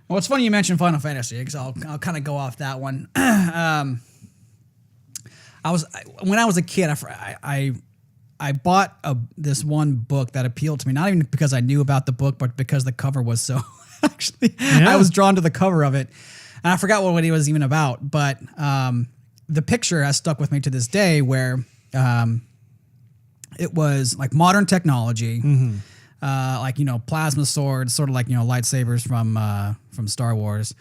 Well, it's funny you mentioned Final Fantasy, because I'll kind of go off that one. When I was a kid, I bought this one book that appealed to me, not even because I knew about the book, but because the cover was so. Actually, I was drawn to the cover of it, and I forgot what it was even about. But the picture has stuck with me to this day, where it was like modern technology. Mm-hmm. Like plasma swords, sort of like lightsabers from Star Wars,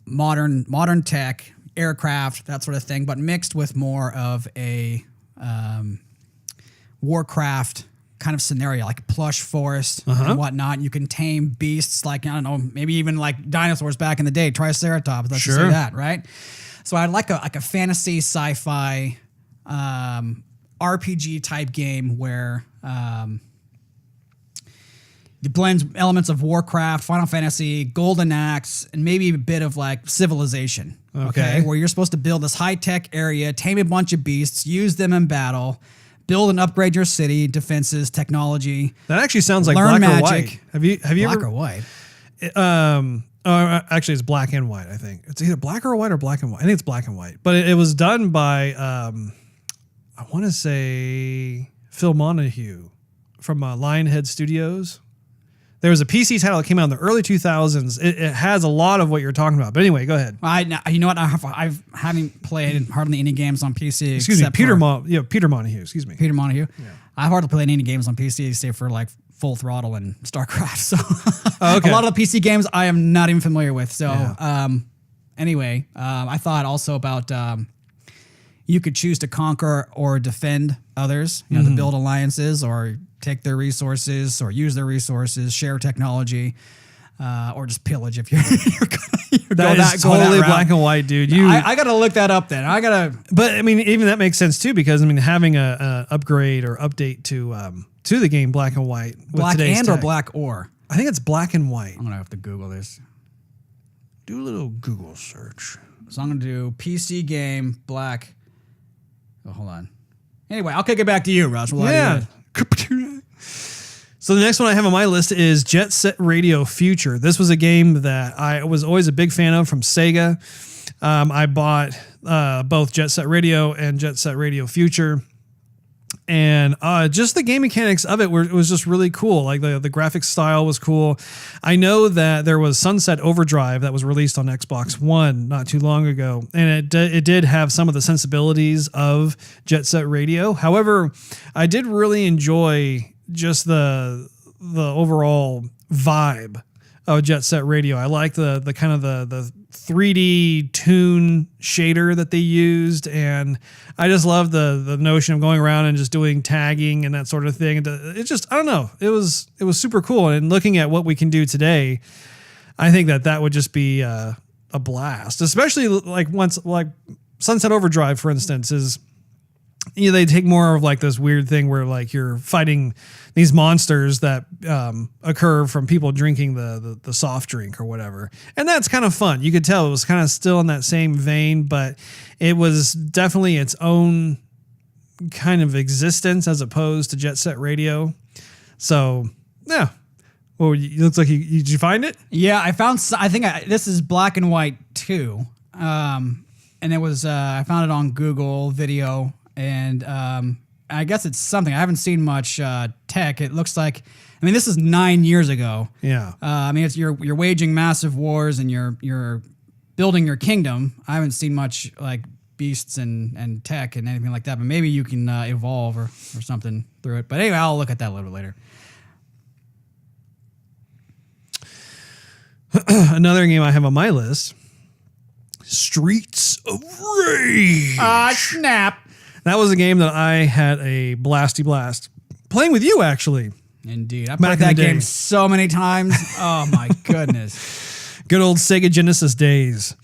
modern tech, aircraft, that sort of thing, but mixed with more of a Warcraft kind of scenario, like plush forest and whatnot. You can tame beasts like, I don't know, maybe even like dinosaurs back in the day, Triceratops. Let's just say that, right? So I'd like a fantasy sci-fi RPG type game where it blends elements of Warcraft, Final Fantasy, Golden Axe, and maybe a bit of like Civilization. Okay. Where you're supposed to build this high-tech area, tame a bunch of beasts, use them in battle, build and upgrade your city, defenses, technology. That actually sounds like Black or White. Have you Black ever? or White? Actually, it's Black and White. I think it's either Black or White or Black and White. I think it's Black and White. But it was done by I want to say Phil Montague from Lionhead Studios. There was a PC title that came out in the early 2000s. It has a lot of what you're talking about. But anyway, go ahead. You know what? I haven't played hardly any games on PC. Excuse me, Peter Montague. Excuse me, Peter Montague. Yeah. I've hardly played any games on PC except for like Full Throttle and StarCraft. So okay. A lot of the PC games I am not even familiar with. So anyway, I thought also about you could choose to conquer or defend others. To build alliances or take their resources or use their resources, share technology, or just pillage if you're that is totally Black and White, dude. I gotta look that up then. But I mean, even that makes sense too, because I mean, having a upgrade or update to the game Black and White, with Black today's and tech. or Black or. I think it's Black and White. I'm gonna have to Google this. Do a little Google search. So I'm gonna do PC game Black. Oh, hold on. Anyway, I'll kick it back to you, Russ. So the next one I have on my list is Jet Set Radio Future. This was a game that I was always a big fan of from Sega. I bought both Jet Set Radio and Jet Set Radio Future. And just the game mechanics of it was just really cool. Like the graphics style was cool. I know that there was Sunset Overdrive that was released on Xbox One not too long ago, and it did have some of the sensibilities of Jet Set Radio. However, I did really enjoy just the overall vibe of Jet Set Radio. I like the kind of the 3D tune shader that they used, and I just love the notion of going around and just doing tagging and that sort of thing. It just, I don't know, it was super cool. And looking at what we can do today, I think that would just be a blast, especially like Sunset Overdrive, for instance, is they take more of like this weird thing where like you're fighting these monsters that occur from people drinking the soft drink or whatever. And that's kind of fun. You could tell it was kind of still in that same vein, but it was definitely its own kind of existence as opposed to Jet Set Radio. So, yeah. Well, it looks like did you find it? Yeah, I found. This is black and white too, and it was. I found it on Google Video, and I guess it's something. I haven't seen much tech. It looks like. I mean, this is 9 years ago. Yeah. I mean, it's you're waging massive wars and you're building your kingdom. I haven't seen much like beasts and tech and anything like that. But maybe you can evolve or something through it. But anyway, I'll look at that a little bit later. Another game I have on my list, Streets of Rage. Snap. That was a game that I had a blasty blast playing with you, actually. Indeed. I Back played in that the game day. so many times. Oh, my goodness. Good old Sega Genesis days.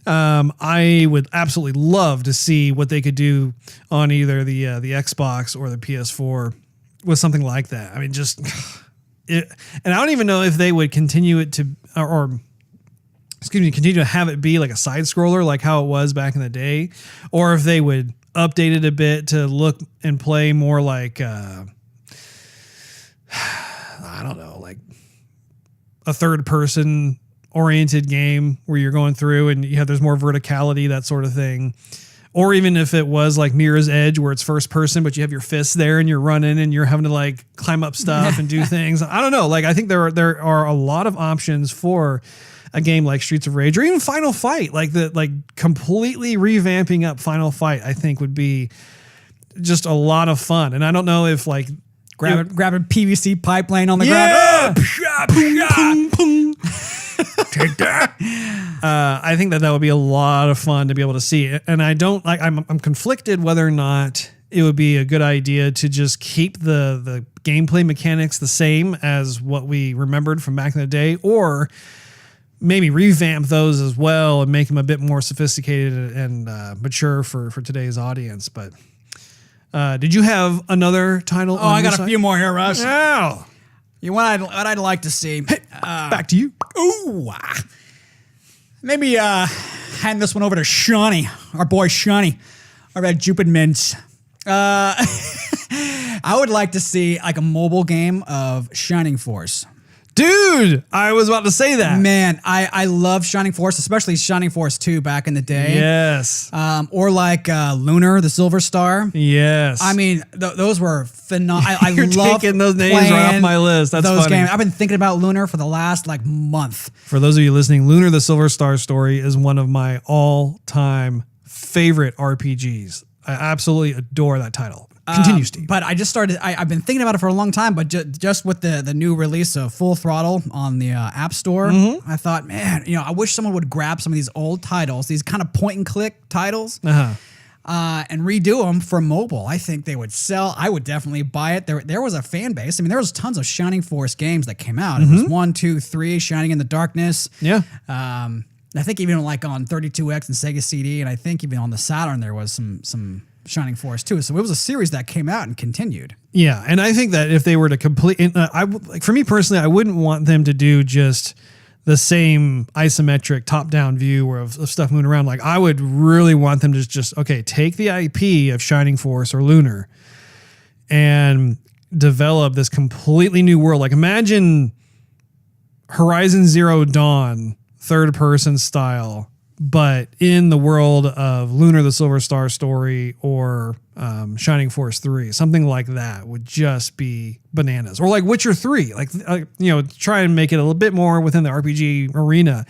I would absolutely love to see what they could do on either the Xbox or the PS4 with something like that. I mean, just... and I don't even know if they would continue it to, continue to have it be like a side scroller, like how it was back in the day, or if they would update it a bit to look and play more like, I don't know, like a third person oriented game where you're going through and there's more verticality, that sort of thing. Or even if it was like Mirror's Edge where it's first person, but you have your fists there and you're running and you're having to like climb up stuff and do things. I don't know. Like I think there are a lot of options for a game like Streets of Rage or even Final Fight. Like completely revamping up Final Fight, I think would be just a lot of fun. And I don't know if like Grabbing PVC pipe laying on the ground. Take that. I think that would be a lot of fun to be able to see. And I don't like, I'm conflicted whether or not it would be a good idea to just keep the gameplay mechanics the same as what we remembered from back in the day, or maybe revamp those as well and make them a bit more sophisticated and mature for today's audience. But did you have another title? Oh, I got a few more here, Russ. Yeah. What I'd like to see. Back to you. Ooh. Maybe hand this one over to Shawnee, our boy Shawnee, our red Jupid Mints. I would like to see like a mobile game of Shining Force. Dude, I was about to say that. Man, I love Shining Force, especially Shining Force 2 back in the day. Yes. Or like Lunar, the Silver Star. Yes. I mean, those were phenomenal. I You're love taking those names right off my list. That's those funny. games. I've been thinking about Lunar for the last like month. For those of you listening, Lunar the Silver Star Story is one of my all-time favorite RPGs. I absolutely adore that title. Continue, Steve. But I just started, I've been thinking about it for a long time, but just with the new release of Full Throttle on the App Store, I thought, man, I wish someone would grab some of these old titles, these kind of point and click titles, and redo them for mobile. I think they would sell. I would definitely buy it. There was a fan base. I mean, there was tons of Shining Force games that came out. It was 1, 2, 3, Shining in the Darkness. Yeah. I think even like on 32X and Sega CD, and I think even on the Saturn, there was some Shining Force too. So it was a series that came out and continued. Yeah, and I think that if they were to complete, for me personally, I wouldn't want them to do just the same isometric top-down view of stuff moving around. Like I would really want them to just take the IP of Shining Force or Lunar and develop this completely new world. Like imagine Horizon Zero Dawn, third-person style, but in the world of Lunar the Silver Star Story or Shining Force 3, something like that would just be bananas. Or like Witcher 3, try and make it a little bit more within the RPG arena.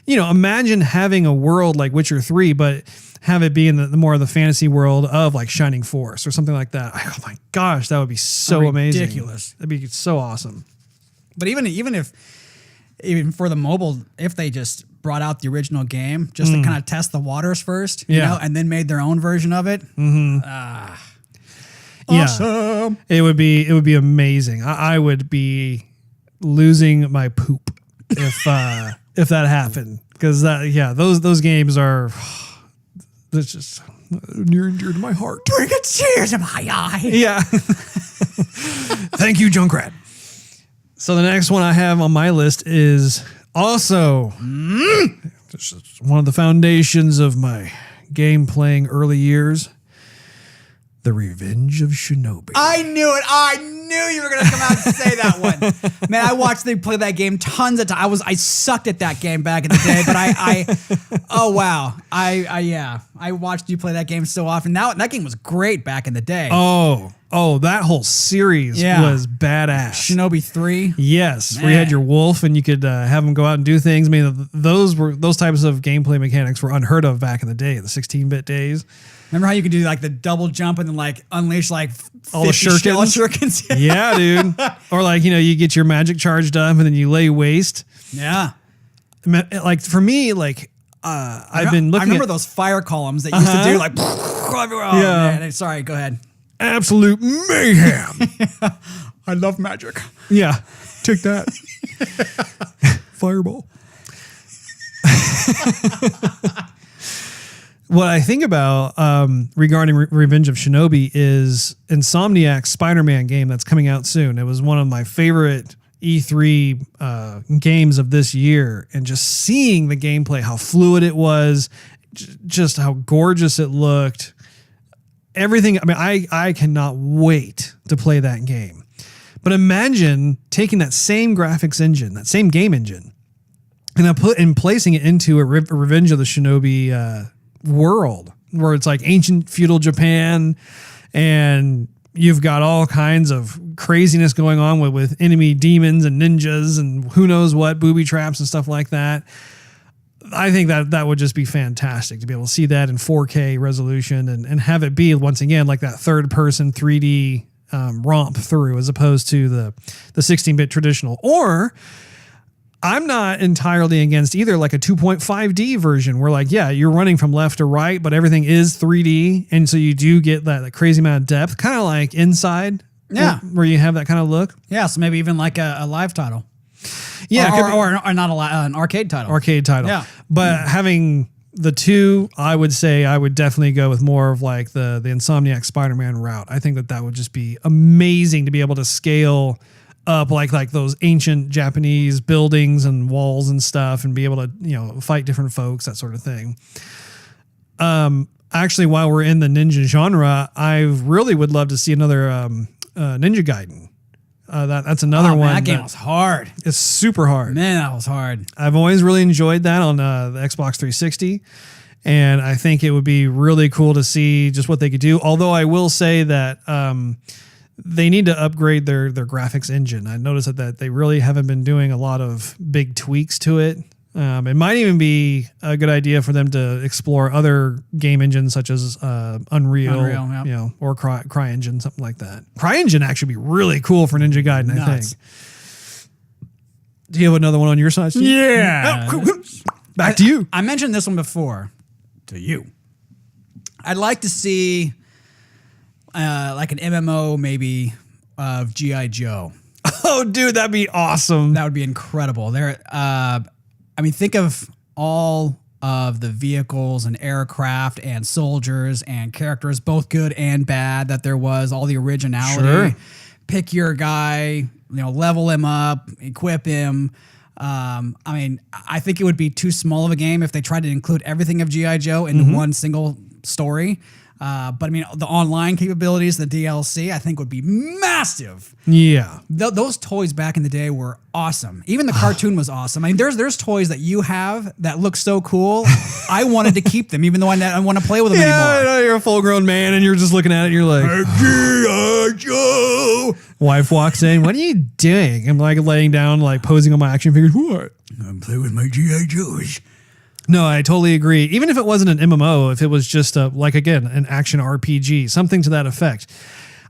Imagine having a world like Witcher 3, but have it be in the more of the fantasy world of like Shining Force or something like that. Oh my gosh, that would be so amazing. Ridiculous. That'd be so awesome. But even for the mobile, if they just brought out the original game just to kind of test the waters first, and then made their own version of it. Awesome. It would be amazing. I would be losing my poop if that happened, because those games are near and dear to my heart. Bring a tear to my eye. Yeah. Thank you, Junkrat. So the next one I have on my list is also this is one of the foundations of my game playing early years. The Revenge of Shinobi. I knew it. I knew you were going to come out and say that one. Man, I watched them play that game tons of times. I sucked at that game back in the day, but oh wow. I watched you play that game so often. Now that game was great back in the day. Oh, that whole series was badass. Shinobi 3. Yes, Man. where you had your wolf and you could have him go out and do things. I mean, those types of gameplay mechanics were unheard of back in the day, the 16-bit days. Remember how you could do like the double jump and then like unleash like all the shurikens? Yeah, dude. Or like, you get your magic charged up and then you lay waste. Yeah. Like for me, like I've been looking. I remember those fire columns that used to do like everywhere. Oh, yeah. Man. Sorry, go ahead. Absolute mayhem. I love magic. Yeah. Take that. Fireball. What I think about regarding Revenge of Shinobi is Insomniac's Spider-Man game that's coming out soon. It was one of my favorite E3 games of this year, and just seeing the gameplay, how fluid it was, just how gorgeous it looked, everything. I mean, I cannot wait to play that game. But imagine taking that same graphics engine, that same game engine, and placing it into a Revenge of the Shinobi world where it's like ancient feudal Japan and you've got all kinds of craziness going on with enemy demons and ninjas and who knows what, booby traps and stuff like that. I think that would just be fantastic to be able to see that in 4K resolution and have it be once again like that third person 3D romp through as opposed to the 16-bit traditional. Or I'm not entirely against either like a 2.5D version where like, yeah, you're running from left to right, but everything is 3D. And so you do get that crazy amount of depth, kind of like Inside. Yeah. Where you have that kind of look. Yeah. So maybe even like a live title. Yeah. Or not an arcade title. Arcade title. Yeah. But having the two, I would say I would definitely go with more of like the Insomniac Spider-Man route. I think that would just be amazing to be able to scale up like those ancient Japanese buildings and walls and stuff and be able to, fight different folks, that sort of thing. Actually, while we're in the ninja genre, I really would love to see another Ninja Gaiden. That's another one. That game was hard. It's super hard. Man, that was hard. I've always really enjoyed that on the Xbox 360. And I think it would be really cool to see just what they could do. Although I will say that they need to upgrade their graphics engine. I noticed that they really haven't been doing a lot of big tweaks to it. It might even be a good idea for them to explore other game engines such as Unreal yeah. Or CryEngine, something like that. CryEngine actually be really cool for Ninja Gaiden, I think. Do you have another one on your side, Steve? Yeah. Oh, cool. Back to you. I mentioned this one before to you. I'd like to see like an MMO maybe of G.I. Joe. Oh, dude, that'd be awesome. That would be incredible. Think of all of the vehicles and aircraft and soldiers and characters, both good and bad, that there was, all the originality. Sure. Pick your guy, level him up, equip him. I think it would be too small of a game if they tried to include everything of G.I. Joe into one single story. But the online capabilities, the DLC, I think would be massive. Yeah. Those toys back in the day were awesome. Even the cartoon was awesome. there's toys that you have that look so cool. I wanted to keep them, even though I don't want to play with them anymore. I know, you're a full grown man and you're just looking at it and you're like, G.I. Joe. Wife walks in, what are you doing? I'm like laying down, like posing on my action figures. What? I'm playing with my G.I. Joes. No, I totally agree. Even if it wasn't an MMO, if it was just an action RPG, something to that effect,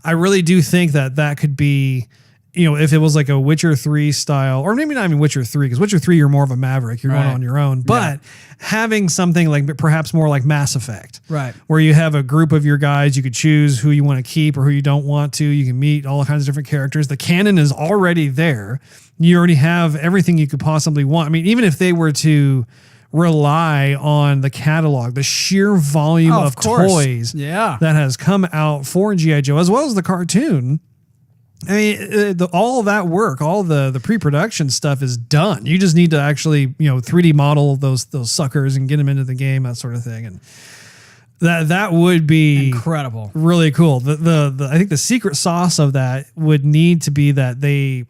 I really do think that could be, if it was like a Witcher 3 style, or maybe not even Witcher 3, because Witcher 3, you're more of a maverick, you're going on your own, but having something like perhaps more like Mass Effect, right, where you have a group of your guys, you could choose who you want to keep or who you don't want to, you can meet all kinds of different characters. The canon is already there. You already have everything you could possibly want. Even if they were to rely on the catalog, the sheer volume of toys that has come out for G.I. Joe, as well as the cartoon. I mean, all that work, all the pre-production stuff is done. You just need to actually, 3D model those suckers and get them into the game, that sort of thing. And that would be incredible, really cool. I think the secret sauce of that would need to be that they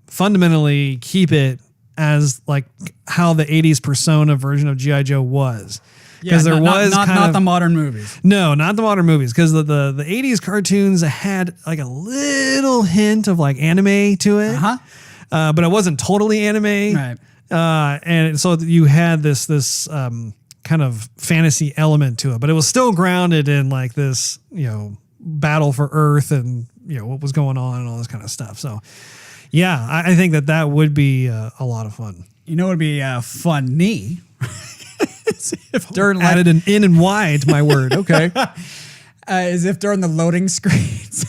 fundamentally keep it as like how the 80s Persona version of G.I. Joe was. Because there was not the modern movies. No, not the modern movies. Because the 80s cartoons had like a little hint of like anime to it, but it wasn't totally anime. Right. And so you had this kind of fantasy element to it, but it was still grounded in like this, battle for Earth and what was going on and all this kind of stuff. So, yeah, I think that would be a lot of fun. It would be funny. If during added an in and y to my word, okay, as if during the loading screens.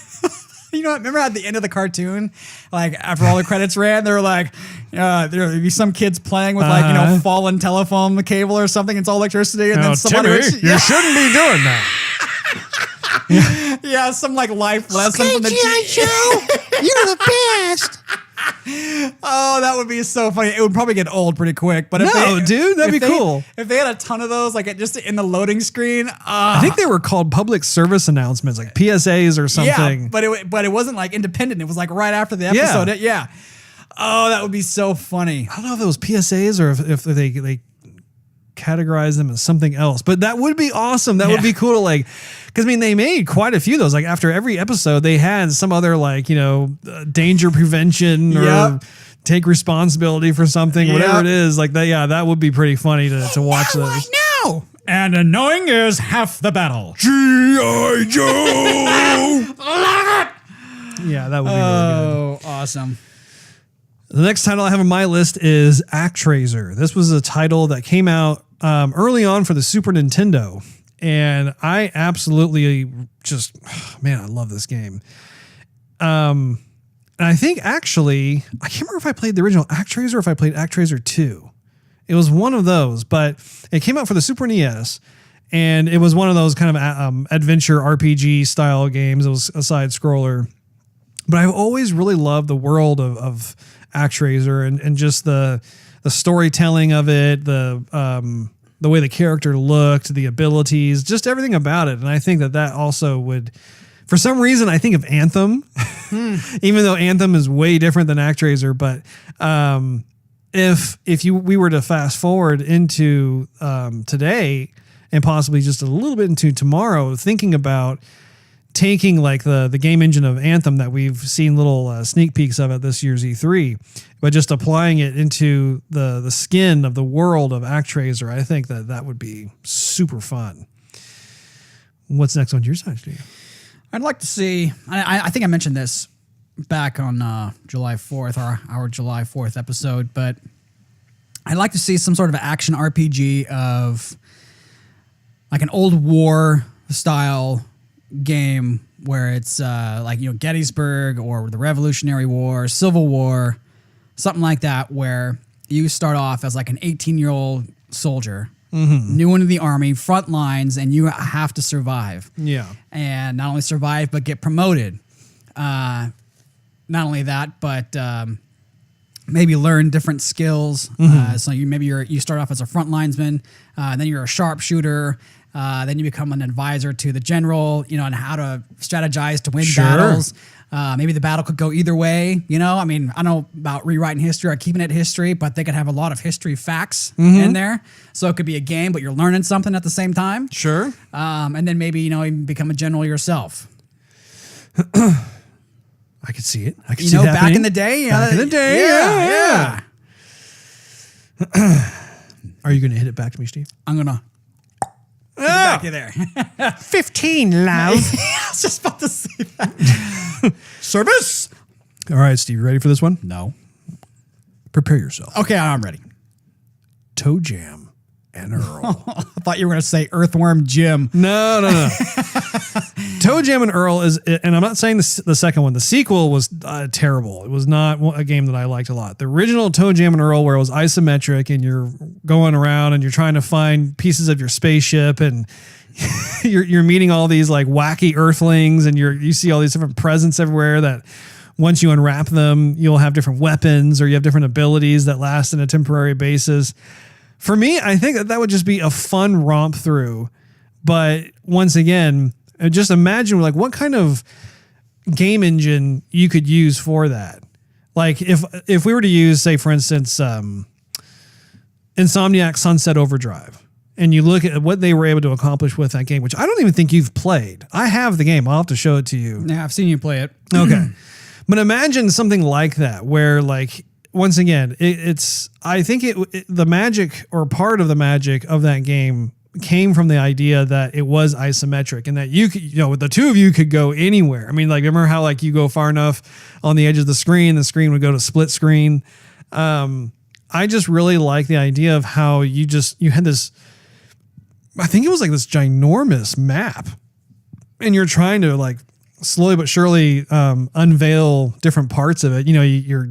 Remember at the end of the cartoon, like after all the credits ran, they were like, there'd be some kids playing with fallen telephone cable or something. It's all electricity, and then somebody you shouldn't be doing that. Yeah, some like life lesson from the G.I. Joe. You're the best. Oh, that would be so funny. It would probably get old pretty quick. But dude, that'd be cool. If they had a ton of those, like just in the loading screen. I think they were called public service announcements, like PSAs or something. Yeah, but it wasn't like independent. It was like right after the episode. Yeah. Oh, that would be so funny. I don't know if it was PSAs or if they categorize them as something else, but that would be awesome. That would be cool to like, because they made quite a few of those. Like after every episode, they had some other like danger prevention or take responsibility for something, whatever it is. Like that, that would be pretty funny to watch those. I know. And annoying is half the battle. G.I. Joe. Yeah, that would be really good. Oh, awesome. The next title I have on my list is ActRaiser. This was a title that came out early on for the Super Nintendo, and I absolutely I love this game. And I think actually, I can't remember if I played the original ActRaiser or if I played ActRaiser 2. It was one of those, but it came out for the Super NES, and it was one of those kind of adventure RPG style games. It was a side scroller, but I've always really loved the world of ActRaiser and just the storytelling of it, the way the character looked, the abilities, just everything about it. And I think that also would, for some reason, I think of Anthem, even though Anthem is way different than ActRaiser. But if we were to fast forward into today and possibly just a little bit into tomorrow, thinking about taking like the game engine of Anthem that we've seen little sneak peeks of at this year's E3, but just applying it into the skin of the world of ActRaiser, I think that would be super fun. What's next on your side, Steve? I'd like to see, I think I mentioned this back on July 4th, our July 4th episode, but I'd like to see some sort of action RPG of like an old war style game where it's like Gettysburg or the Revolutionary War, Civil War, something like that, where you start off as like an 18-year-old soldier, new into the army, front lines, and you have to survive. Yeah, and not only survive but get promoted. Not only that, but maybe learn different skills. So you start off as a front linesman, then you're a sharpshooter. Then you become an advisor to the general, on how to strategize to win battles. Maybe the battle could go either way. I don't know about rewriting history or keeping it history, but they could have a lot of history facts in there. So it could be a game, but you're learning something at the same time. Sure. And then maybe, even become a general yourself. I could see it. I could see it back in the day. Back in the day. Yeah. Are you going to hit it back to me, Steve? I'm going to. Back in there. 15, love. I was just about to say that. Service. All right, Steve, you ready for this one? No. Prepare yourself. Okay, I'm ready. Toe Jam and Earl. I thought you were going to say Earthworm Jim. No. Toe Jam and Earl is, and I'm not saying the second one. The sequel was terrible. It was not a game that I liked a lot. The original Toe Jam and Earl, where it was isometric and you're going around and you're trying to find pieces of your spaceship, and you're meeting all these like wacky Earthlings, and you see all these different presents everywhere that once you unwrap them, you'll have different weapons or you have different abilities that last in a temporary basis. For me, I think that would just be a fun romp through. But once again, just imagine like what kind of game engine you could use for that. Like if we were to use, say, for instance, Insomniac Sunset Overdrive, and you look at what they were able to accomplish with that game, which I don't even think you've played. I have the game. I'll have to show it to you. Yeah, I've seen you play it. Okay. But imagine something like that where, like, once again, I think the magic, or part of the magic of that game, came from the idea that it was isometric and that you could, the two of you could go anywhere. I mean, like, remember how like you go far enough on the edge of the screen would go to split screen. I just really like the idea of how you had this, I think it was like this ginormous map, and you're trying to like slowly but surely unveil different parts of it. You're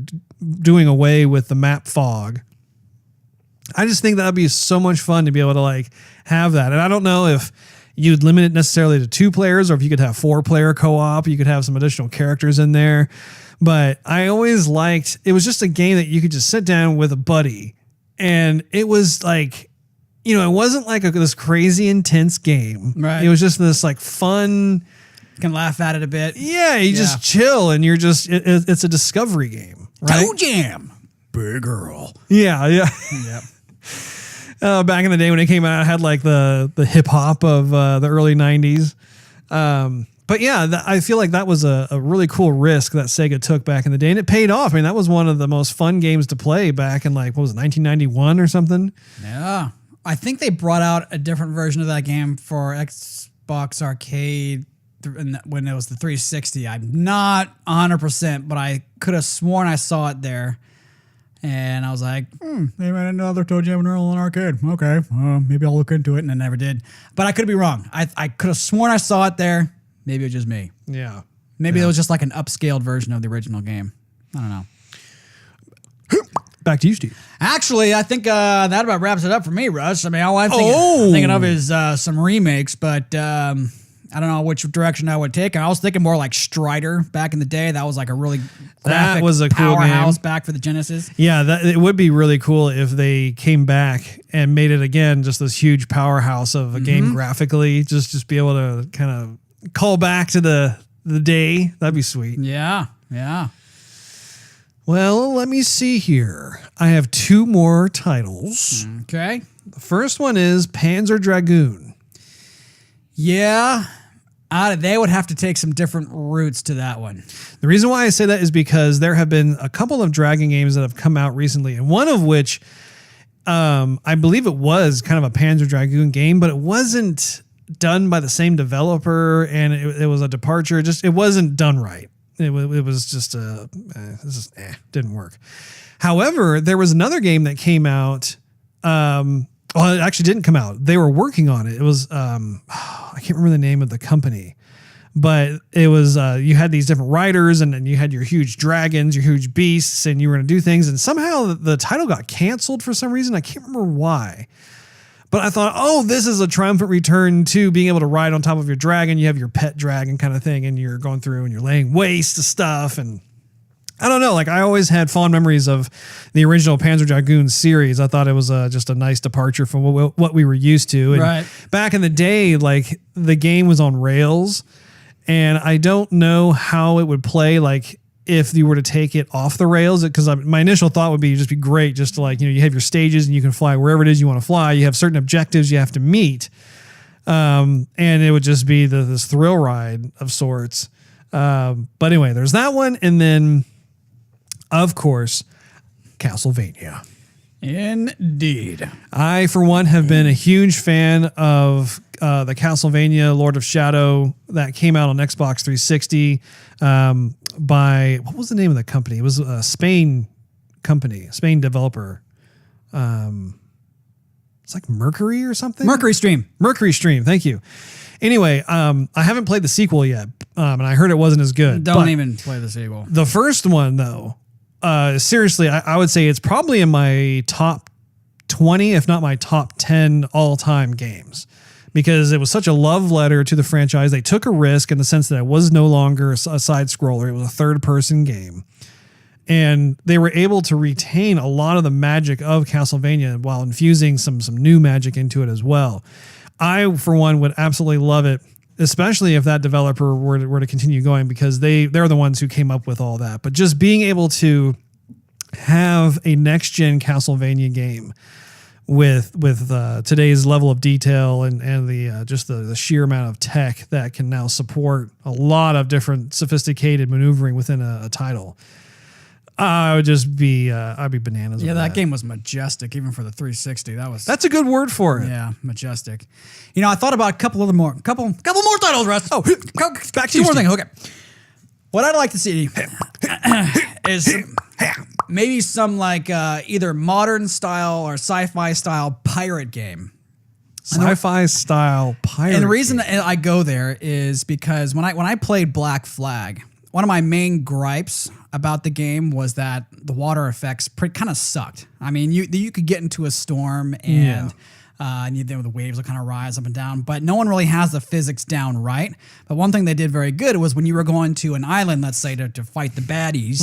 doing away with the map fog. I just think that would be so much fun to be able to like have that. And I don't know if you'd limit it necessarily to 2 players, or if you could have 4-player co-op, you could have some additional characters in there. But I always liked, it was just a game that you could just sit down with a buddy, and it was like, it wasn't like this crazy intense game. Right. It was just this like fun, You can laugh at it a bit. yeah, you just chill, and you're just, it's a discovery game, right? Toe Jam. Big girl. Yeah. Yep. Back in the day when it came out, it had like the hip hop of the early 90s. But yeah, I feel like that was a really cool risk that Sega took back in the day, and it paid off. I mean, that was one of the most fun games to play back in like, what was it, 1991 or something? Yeah. I think they brought out a different version of that game for Xbox Arcade when it was the 360. I'm not 100%, but I could have sworn I saw it there. And I was like, they made another Toe Jam and Earl in arcade. Okay, maybe I'll look into it, and I never did. But I could be wrong. I could have sworn I saw it there. Maybe it was just me. Yeah. Maybe it was just like an upscaled version of the original game. I don't know. Back to you, Steve. Actually, I think that about wraps it up for me, Russ. I mean, all I'm thinking of is some remakes, but I don't know which direction I would take. I was thinking more like Strider back in the day. That was like a really graphic was a cool powerhouse game. back for the Genesis. Yeah, it would be really cool if they came back and made it again just this huge powerhouse of a game graphically. Just be able to kind of call back to the day. That'd be sweet. Yeah. Well, let me see here. I have 2 more titles. Okay. The first one is Panzer Dragoon. Yeah. They would have to take some different routes to that one. The reason why I say that is because there have been a couple of Dragon games that have come out recently, and one of which I believe it was kind of a Panzer Dragoon game, but it wasn't done by the same developer, and it was a departure. It wasn't done right. It was just didn't work. However, there was another game that came out. Well, it actually didn't come out. They were working on it. It was I can't remember the name of the company, but it was you had these different riders, and then you had your huge dragons, your huge beasts, and you were going to do things. And somehow the title got canceled for some reason. I can't remember why. But I thought, this is a triumphant return to being able to ride on top of your dragon. You have your pet dragon kind of thing, and you're going through and you're laying waste to stuff. And I don't know, like I always had fond memories of the original Panzer Dragoon series. I thought it was just a nice departure from what we were used to. And right. Back in the day, like the game was on rails, and I don't know how it would play like if you were to take it off the rails, because my initial thought would be just be great just to like, you have your stages and you can fly wherever it is you want to fly. You have certain objectives you have to meet. And it would just be this thrill ride of sorts. But anyway, there's that one. And then, of course, Castlevania. Indeed. I, for one, have been a huge fan of the Castlevania Lord of Shadow that came out on Xbox 360 by, what was the name of the company? It was a Spain developer. It's like Mercury or something? Mercury Stream. Thank you. Anyway, I haven't played the sequel yet, and I heard it wasn't as good. Don't even play the sequel. The first one, though, seriously, I would say it's probably in my top 20, if not my top 10 all-time games, because it was such a love letter to the franchise. They took a risk in the sense that it was no longer a side scroller. It was a third-person game. And they were able to retain a lot of the magic of Castlevania while infusing some new magic into it as well. I, for one, would absolutely love it, especially if that developer were to continue going, because they're the ones who came up with all that. But just being able to have a next-gen Castlevania game with today's level of detail and the just the sheer amount of tech that can now support a lot of different sophisticated maneuvering within a title. I would just be, I'd be bananas. Yeah, that game was majestic, even for the 360. That's a good word for it. Yeah, majestic. You know, I thought about a couple more titles, Russ. Oh, back to two you, more Steve. things. Okay, what I'd like to see is maybe some like either modern style or sci-fi style pirate game. Sci-fi style pirate. And the reason that I go there is because when I played Black Flag, one of my main gripes about the game was that the water effects kind of sucked. I mean, you could get into a storm and the waves will kind of rise up and down, but no one really has the physics down right. But one thing they did very good was when you were going to an island, let's say to fight the baddies,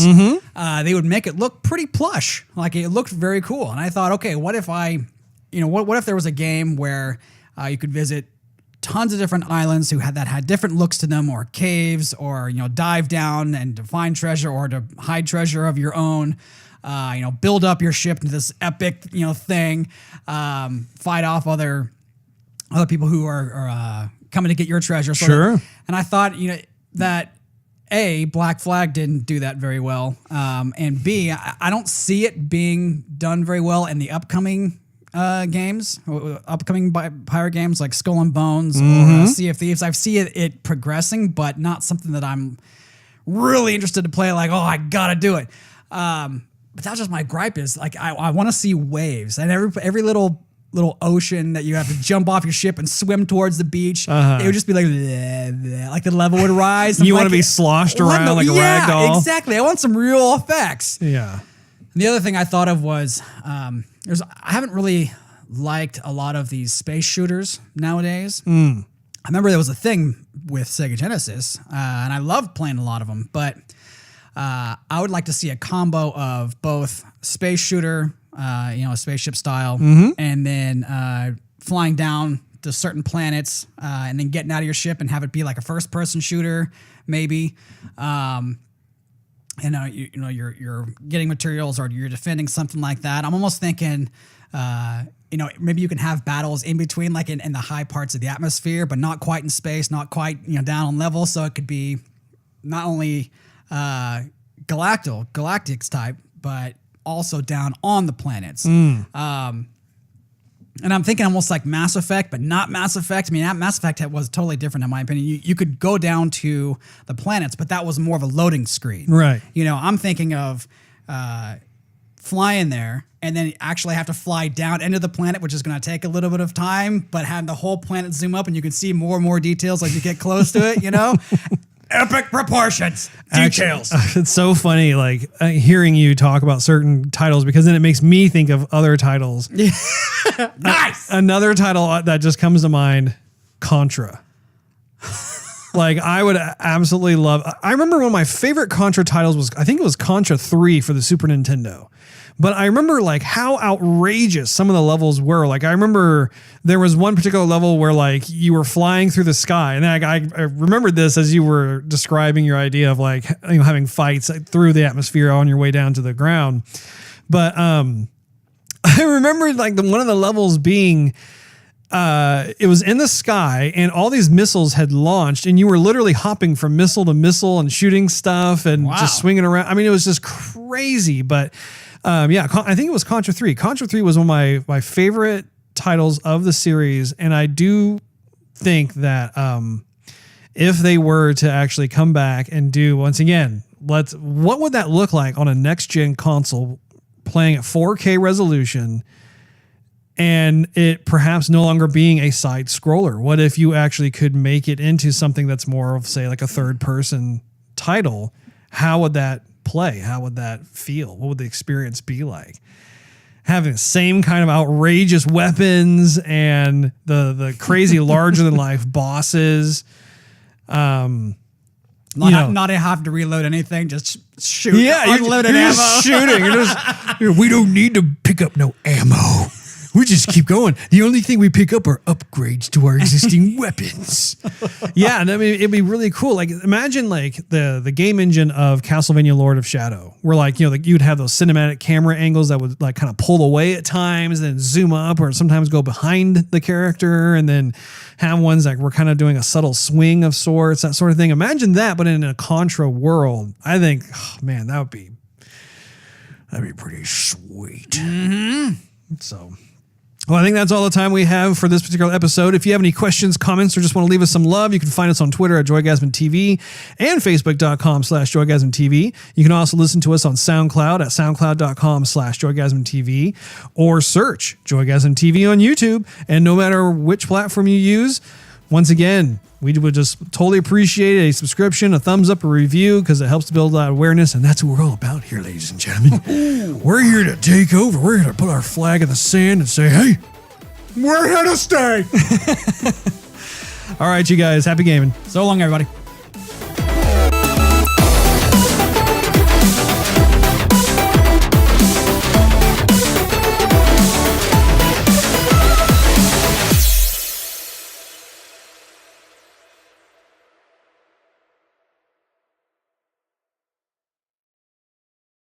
they would make it look pretty plush. Like it looked very cool. And I thought, okay, what if what if there was a game where you could visit tons of different islands that had different looks to them, or caves, or dive down and to find treasure or to hide treasure of your own. Build up your ship into this epic thing, fight off other people who are coming to get your treasure. Sure. And I thought that A, Black Flag didn't do that very well, and B, I don't see it being done very well in the upcoming games, upcoming pirate games like Skull and Bones or Sea of Thieves. I see it progressing, but not something that I'm really interested to play. Like, oh, I gotta do it. But that's just my gripe. Is like I want to see waves, and every little ocean that you have to jump off your ship and swim towards the beach. It would just be like bleh, bleh, like the level would rise. You want to be sloshed around like a rag doll. Exactly. I want some real effects. Yeah. And the other thing I thought of was I haven't really liked a lot of these space shooters nowadays. I remember there was a thing with Sega Genesis, and I loved playing a lot of them, but I would like to see a combo of both space shooter, a spaceship style, and then flying down to certain planets, and then getting out of your ship and have it be like a first-person shooter, maybe. You're getting materials or you're defending something like that. I'm almost thinking, maybe you can have battles in between, like in the high parts of the atmosphere, but not quite in space, not quite down on level. So it could be not only galactics type, but also down on the planets. And I'm thinking almost like Mass Effect, but not Mass Effect. I mean, Mass Effect was totally different in my opinion. You could go down to the planets, but that was more of a loading screen. Right. I'm thinking of flying there and then actually have to fly down into the planet, which is going to take a little bit of time, but have the whole planet zoom up and you can see more and more details as you get close to it, Epic proportions, details. It's so funny, like hearing you talk about certain titles, because then it makes me think of other titles. Nice. Another title that just comes to mind, Contra. Like I would absolutely love. I remember one of my favorite Contra titles was, I think it was Contra 3 for the Super Nintendo. But I remember like how outrageous some of the levels were. Like I remember there was one particular level where like you were flying through the sky, and I remembered this as you were describing your idea of like having fights through the atmosphere on your way down to the ground. But I remember like one of the levels being it was in the sky and all these missiles had launched and you were literally hopping from missile to missile and shooting stuff and just swinging around. I mean, it was just crazy, but I think it was Contra 3. Contra 3 was one of my favorite titles of the series, and I do think that if they were to actually come back and do, once again, what would that look like on a next-gen console playing at 4K resolution and it perhaps no longer being a side scroller? What if you actually could make it into something that's more of, say, like a third-person title? How would that play? How would that feel? What would the experience be like? having the same kind of outrageous weapons and the crazy larger than life bosses. Not have to reload anything, just shoot. Yeah, unlimited you're ammo. just shooting. We don't need to pick up no ammo. We just keep going. The only thing we pick up are upgrades to our existing weapons. Yeah, and I mean, it'd be really cool. Like, imagine like the game engine of Castlevania Lord of Shadow, where like, you'd have those cinematic camera angles that would like kind of pull away at times, then zoom up, or sometimes go behind the character, and then have ones like we're kind of doing a subtle swing of sorts, that sort of thing. Imagine that, but in a Contra world. I think, oh, man, that'd be pretty sweet. Mm-hmm. So. Well, I think that's all the time we have for this particular episode. If you have any questions, comments, or just want to leave us some love, you can find us on Twitter at JoygasmTV and Facebook.com/JoygasmTV. You can also listen to us on SoundCloud at SoundCloud.com/JoygasmTV, or search Joygasm TV on YouTube. And no matter which platform you use, once again, we would just totally appreciate a subscription, a thumbs up, a review, because it helps to build that awareness. And that's what we're all about here, ladies and gentlemen. We're here to take over. We're here to put our flag in the sand and say, hey, we're here to stay. All right, you guys. Happy gaming. So long, everybody.